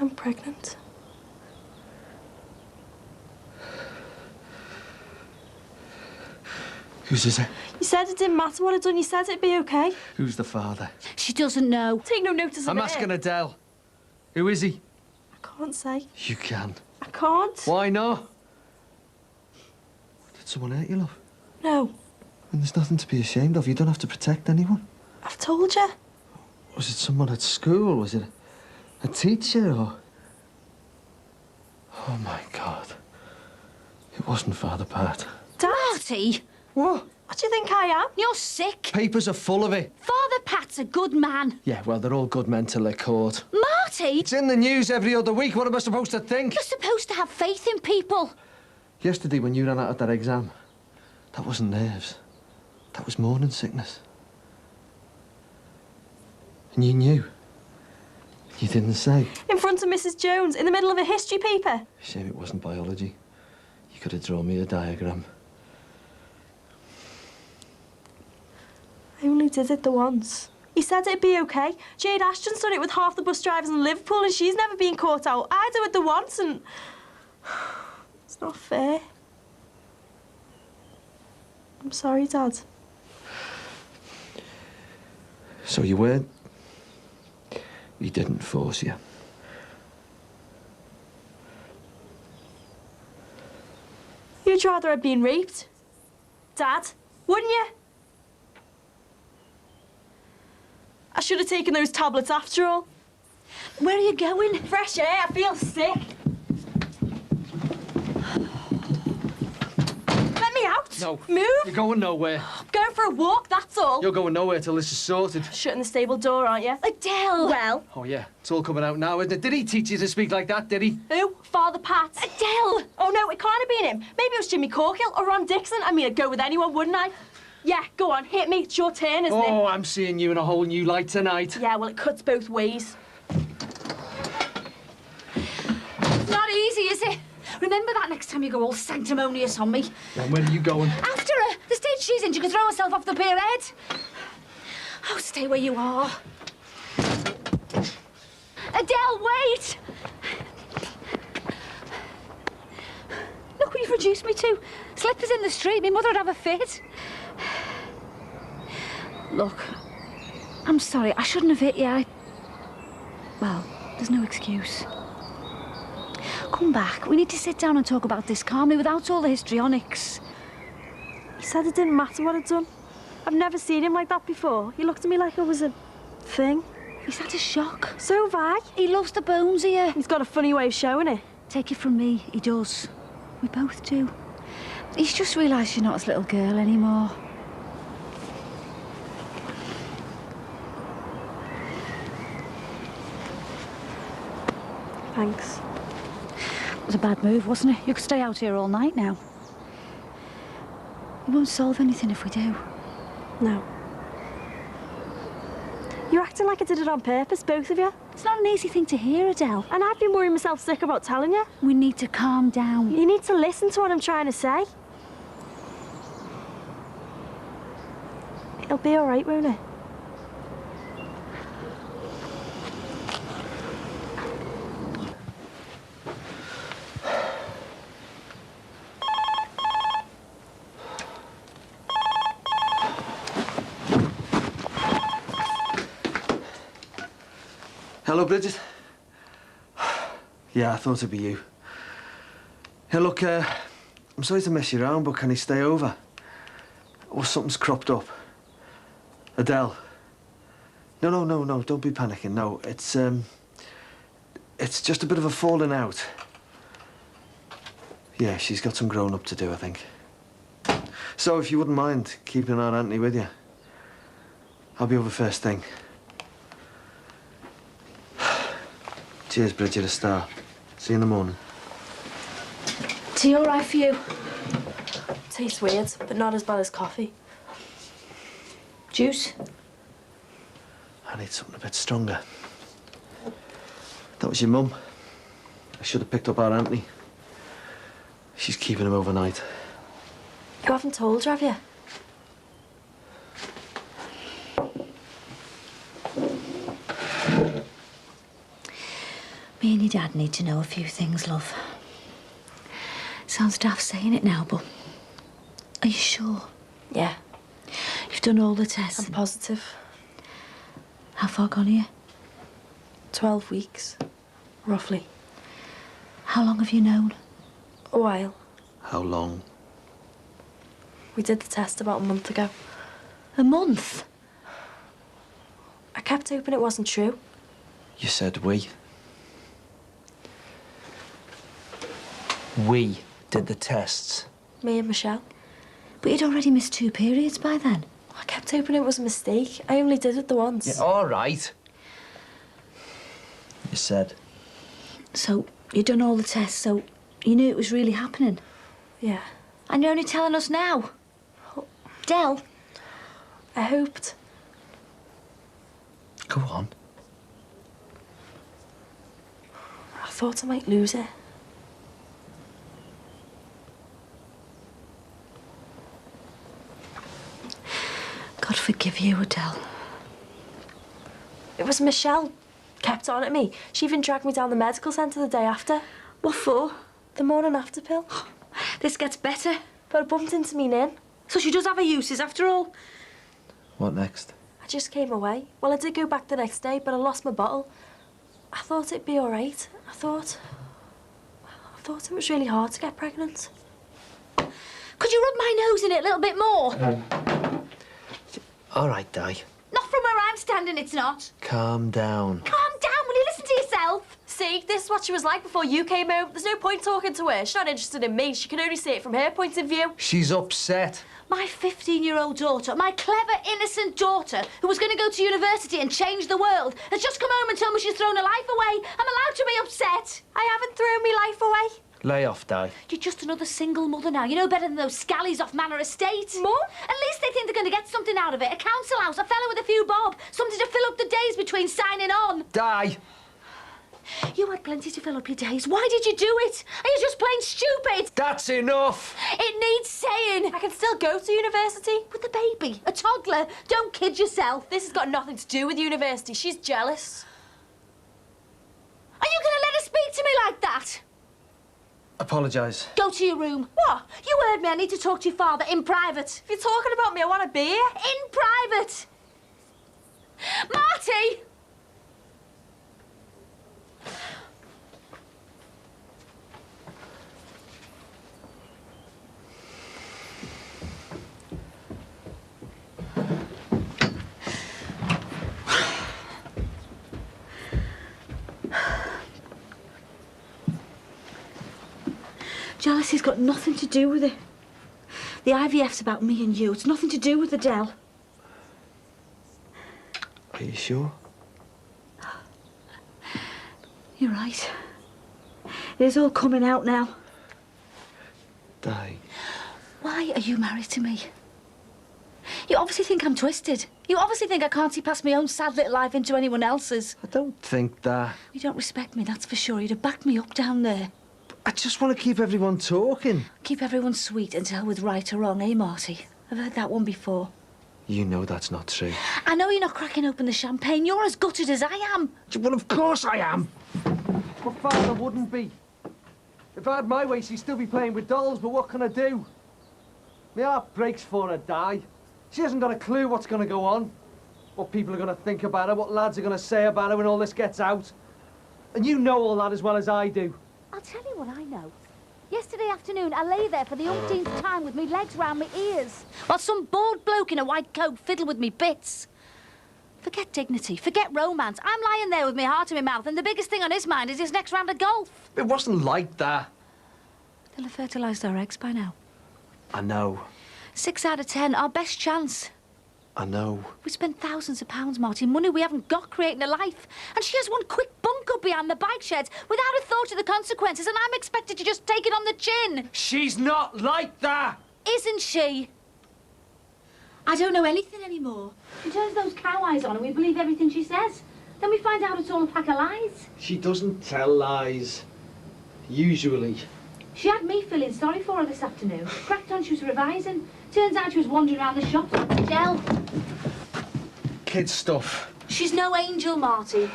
I'm pregnant. Whose is it? You said it didn't matter what I'd done. You said it'd be okay. Who's the father? She doesn't know. Take no notice of I'm it. asking Adele. Who is he? I can't say. You can. I can't. Why not? Did someone hurt you, love? No. And there's nothing to be ashamed of. You don't have to protect anyone. I've told you. Was it someone at school? Was it a teacher or... Oh, my God. It wasn't Father Pat. Dad! Marty! What? What do you think I am? You're sick. Papers are full of it. Father Pat's a good man. Yeah, well, they're all good men till they're caught. Marty! It's in the news every other week. What am I supposed to think? You're supposed to have faith in people. Yesterday, when you ran out of that exam, that wasn't nerves. That was morning sickness. And you knew. You didn't say. In front of Mrs. Jones, in the middle of a history paper. Shame it wasn't biology. You could have drawn me a diagram. I only did it the once. He said it'd be okay. Jade Ashton's done it with half the bus drivers in Liverpool and she's never been caught out. I do it the once and... It's not fair. I'm sorry, Dad. So you weren't... He didn't force you. You'd rather I'd been raped. Dad, wouldn't you? I should have taken those tablets after all. Where are you going? Fresh air, I feel sick. Let me out. No. Move. You're going nowhere. I'm going for a walk, that's all. You're going nowhere till this is sorted. Shutting the stable door, aren't you? Adele! Well. Oh, yeah. It's all coming out now, isn't it? Did he teach you to speak like that, did he? Who? Father Pat. Adele! Oh, no, it can't have been him. Maybe it was Jimmy Corkill or Ron Dixon. I mean, I'd go with anyone, wouldn't I? Yeah, go on, hit me. It's your turn, isn't it? Oh, I'm seeing you in a whole new light tonight. Yeah, well, it cuts both ways. It's not easy, is it? Remember that next time you go all sanctimonious on me. And where are you going? After her. The stage she's in, she could throw herself off the pier head. Oh, stay where you are. Adele, wait! Look what you've reduced me to. Slippers in the street, my mother'd have a fit. Look, I'm sorry, I shouldn't have hit you. Well, there's no excuse. Come back. We need to sit down and talk about this calmly without all the histrionics. He said it didn't matter what I'd done. I've never seen him like that before. He looked at me like I was a thing. He's had a shock. So have I. He loves the bones here. He's got a funny way of showing it. Take it from me, he does. We both do. He's just realised you're not his little girl anymore. Thanks. It was a bad move, wasn't it? You could stay out here all night now. It won't solve anything if we do. No. You're acting like I did it on purpose, both of you. It's not an easy thing to hear, Adele. And I've been worrying myself sick about telling you. We need to calm down. You need to listen to what I'm trying to say. It'll be all right, won't it? Hello, Bridget. Yeah, I thought it'd be you. Hey, look, I'm sorry to mess you around, but can he stay over? Or something's cropped up. Adele. No, don't be panicking. No, it's just a bit of a falling out. Yeah, she's got some growing up to do, I think. So, if you wouldn't mind keeping Aunt Anthony with you, I'll be over first thing. Cheers, Bridget, a star. See you in the morning. Tea all right for you? Tastes weird, but not as bad as coffee. Juice? I need something a bit stronger. That was your mum. I should have picked up our Anthony. She's keeping him overnight. You haven't told her, have you? Me and your dad need to know a few things, love. Sounds daft saying it now, but are you sure? Yeah. You've done all the tests? I'm positive. How far gone are you? 12 weeks, roughly. How long have you known? A while. How long? We did the test about a month ago. A month? I kept hoping it wasn't true. You said we. We did the tests. Me and Michelle. But you'd already missed 2 periods by then. I kept hoping it was a mistake. I only did it the once. Yeah, all right. You said. So, you'd done all the tests, so you knew it was really happening? Yeah. And you're only telling us now? Del? I hoped. Go on. I thought I might lose it. God forgive you, Adele. It was Michelle kept on at me. She even dragged me down the medical centre the day after. What for? The morning after pill. This gets better. But I bumped into me nin. So she does have her uses after all. What next? I just came away. Well, I did go back the next day, but I lost my bottle. I thought it'd be all right. I thought it was really hard to get pregnant. Could you rub my nose in it a little bit more? All right, Di. Not from where I'm standing, it's not. Calm down. Calm down, will you listen to yourself? See, this is what she was like before you came out. There's no point talking to her. She's not interested in me. She can only see it from her point of view. She's upset. My 15-year-old daughter, my clever, innocent daughter, who was going to go to university and change the world, has just come home and told me she's thrown her life away. I'm allowed to be upset. I haven't thrown my life away. Lay off, Di. You're just another single mother now. You know better than those scallies off Manor Estate. Mum? At least they think they're going to get something out of it. A council house, a fella with a few bob, something to fill up the days between signing on. Di! You had plenty to fill up your days. Why did you do it? Are you just plain stupid? That's enough! It needs saying. I can still go to university. With the baby, a toddler. Don't kid yourself. This has got nothing to do with university. She's jealous. Are you going to let her speak to me like that? Apologise. Go to your room. What? You heard me. I need to talk to your father in private. If you're talking about me, I want a beer. In private. Marty! Jealousy's got nothing to do with it. The IVF's about me and you. It's nothing to do with Adele. Are you sure? You're right. It is all coming out now. Di. Why are you married to me? You obviously think I'm twisted. You obviously think I can't see past my own sad little life into anyone else's. I don't think that. You don't respect me, that's for sure. You'd have backed me up down there. I just want to keep everyone talking. Keep everyone sweet and tell with right or wrong, eh, Marty? I've heard that one before. You know that's not true. I know you're not cracking open the champagne. You're as gutted as I am. Well, of course I am. My father wouldn't be. If I had my way, she'd still be playing with dolls, but what can I do? My heart breaks for her, Di. She hasn't got a clue what's going to go on. What people are going to think about her, what lads are going to say about her when all this gets out. And you know all that as well as I do. I'll tell you what I know. Yesterday afternoon, I lay there for the umpteenth time with me legs round my ears, while some bald bloke in a white coat fiddled with me bits. Forget dignity, forget romance. I'm lying there with my heart in my mouth, and the biggest thing on his mind is his next round of golf. It wasn't like that. They'll have fertilised our eggs by now. I know. 6 out of 10, our best chance. I know. We spent thousands of pounds, Marty, money we haven't got creating a life. And she has one quick bunk up behind the bike sheds without a thought of the consequences, and I'm expected to just take it on the chin. She's not like that! Isn't she? I don't know anything anymore. She turns those cow eyes on and we believe everything she says. Then we find out it's all a pack of lies. She doesn't tell lies. Usually. She had me feeling sorry for her this afternoon. Cracked on she was revising. Turns out she was wandering around the shop like a gel. Kid stuff. She's no angel, Marty.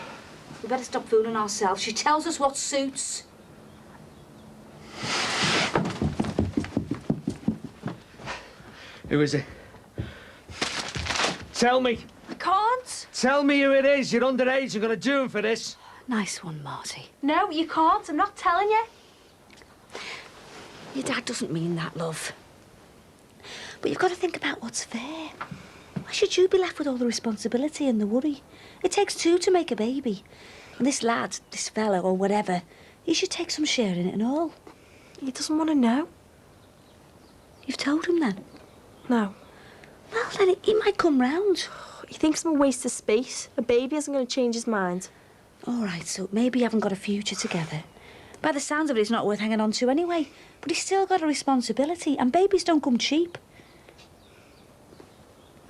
We better stop fooling ourselves. She tells us what suits. Who is it? Tell me. I can't. Tell me who it is. You're underage. You're going to do him for this. Nice one, Marty. No, you can't. I'm not telling you. Your dad doesn't mean that, love. But you've got to think about what's fair. Why should you be left with all the responsibility and the worry? It takes two to make a baby. And this lad, this fella or whatever, he should take some share in it and all. He doesn't want to know. You've told him then? No. Well, then he might come round. He thinks I'm a waste of space. A baby isn't going to change his mind. All right, so maybe you haven't got a future together. By the sounds of it, it's not worth hanging on to anyway. But he's still got a responsibility, and babies don't come cheap.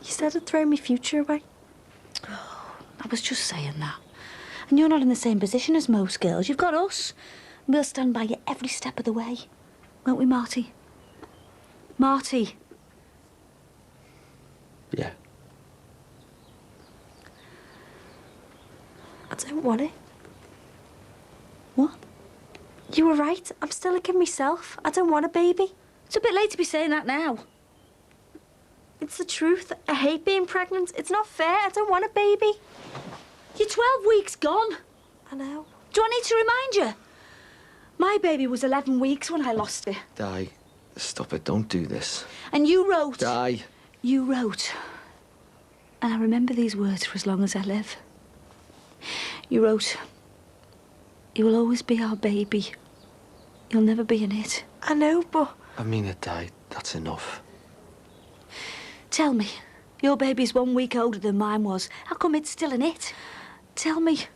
You said I'd throw my future away. Oh, I was just saying that. And you're not in the same position as most girls. You've got us. And we'll stand by you every step of the way. Won't we, Marty? Marty. Yeah. I don't want it. What? You were right. I'm still a kid myself. I don't want a baby. It's a bit late to be saying that now. It's the truth. I hate being pregnant. It's not fair. I don't want a baby. You're 12 weeks gone. I know. Do I need to remind you? My baby was 11 weeks when I lost it. Di, stop it. Don't do this. And you wrote... Di. You wrote... And I remember these words for as long as I live. You wrote... You will always be our baby. You'll never be an it. I know, but... I mean it, Di. That's enough. Tell me, your baby's 1 week older than mine was. How come it's still an it? Tell me.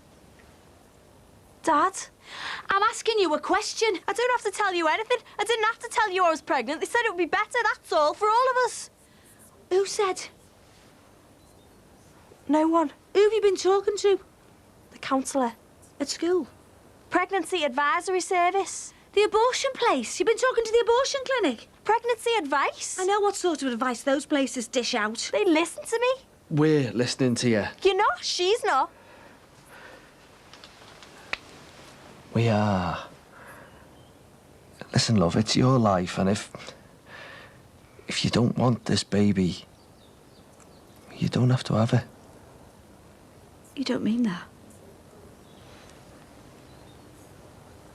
Dad? I'm asking you a question. I don't have to tell you anything. I didn't have to tell you I was pregnant. They said it would be better, that's all, for all of us. Who said? No one. Who have you been talking to? The counsellor. At school? Pregnancy Advisory Service. The abortion place? You've been talking to the abortion clinic? Pregnancy advice? I know what sort of advice those places dish out. They listen to me. We're listening to you. You're not. She's not. We are. Listen, love, it's your life, and if you don't want this baby, you don't have to have it. You don't mean that?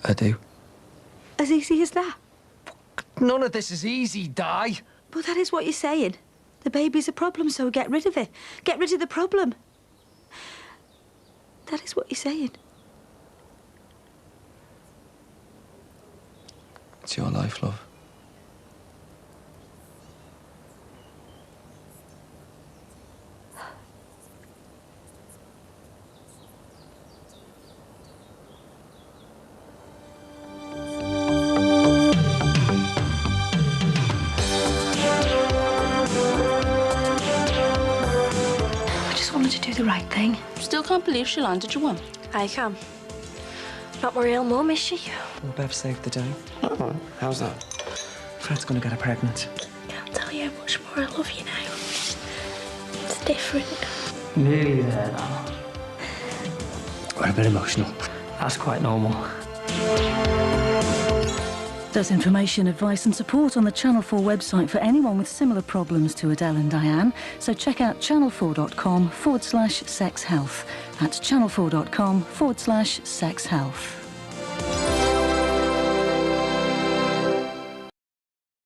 I do. As easy as that? None of this is easy, Di. But that is what you're saying. The baby's a problem, so get rid of it. Get rid of the problem. That is what you're saying. It's your life, love. The right thing. Still can't believe she landed you one. I can. Not my real mum, is she? Well, Bev saved the day. Oh, how's that? Fred's gonna get her pregnant. Can't tell you how much more I love you now. It's different. Nearly there now. We're a bit emotional. That's quite normal. There's information, advice and support on the Channel 4 website for anyone with similar problems to Adele and Diane, so check out channel4.com/sexhealth. That's channel4.com/sexhealth.